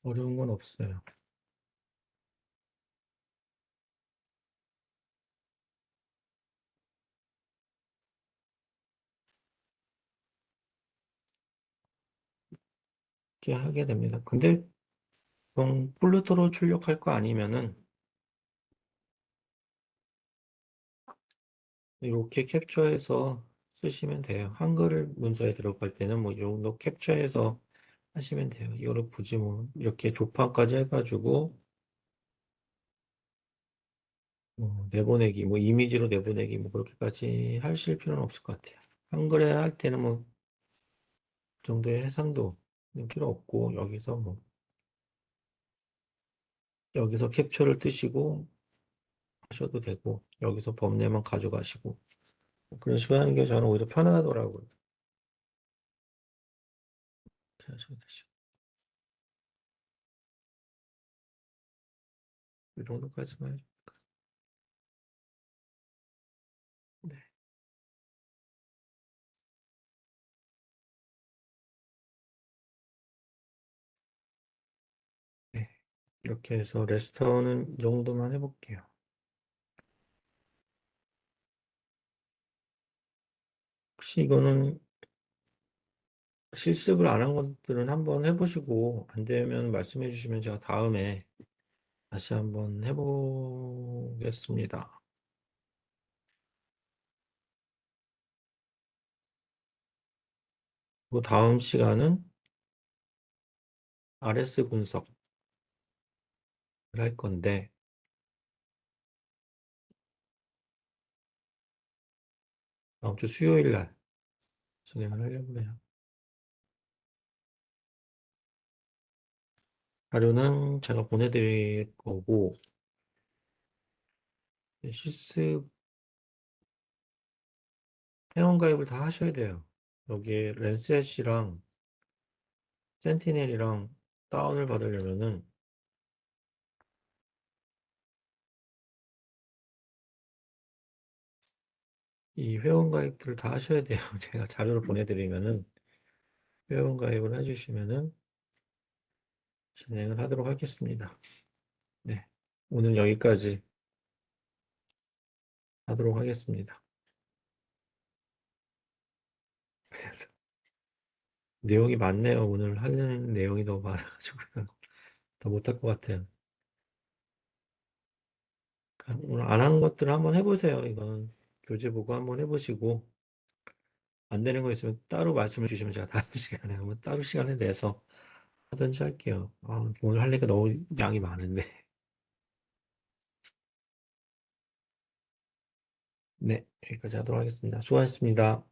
어려운 건 없어요. 이렇게 하게 됩니다. 근데 폴르터로 출력할 거 아니면은 이렇게 캡처해서 쓰시면 돼요. 한글 문서에 들어갈 때는 뭐 이 정도 캡처해서 하시면 돼요. 이거를 굳이 뭐 이렇게 조판까지 해가지고 뭐 내보내기, 뭐 이미지로 내보내기 뭐 그렇게까지 하실 필요는 없을 것 같아요. 한글에 할 때는 뭐 그 정도의 해상도 필요 없고 여기서 캡처를 뜨시고 하셔도 되고 여기서 범례만 가져가시고 그런 식으로 하는 게 저는 오히려 편하더라고요. 이렇게 하시면 되죠. 이 정도까지만 해요. 네. 네. 이렇게 해서 레스터는 이 정도만 해볼게요. 혹시 이거는 실습을 안 한 것들은 한번 해보시고 안 되면 말씀해 주시면 제가 다음에 다시 한번 해보겠습니다. 그 다음 시간은 RS 분석을 할 건데 다음 주 수요일 날 진행을 하려고 해요. 자료는 제가 보내드릴 거고 실습 회원가입을 다 하셔야 돼요. 여기에 랜셋이랑 센티넬이랑 다운을 받으려면은 이 회원 가입들을 다 하셔야 돼요. 제가 자료를 보내드리면은 회원 가입을 해주시면은 진행을 하도록 하겠습니다. 네. 오늘 여기까지 하도록 하겠습니다. 내용이 많네요. 오늘 하는 내용이 너무 많아가지고 더 못할 것 같아요. 그러니까 오늘 안 한 것들 한번 해보세요. 이건 교재 보고 한번 해보시고 안 되는 거 있으면 따로 말씀을 주시면 제가 다음 시간에 한번 따로 시간을 내서 하든지 할게요. 오늘 할 얘기가 너무 양이 많은데. 네, 여기까지 하도록 하겠습니다. 수고하셨습니다.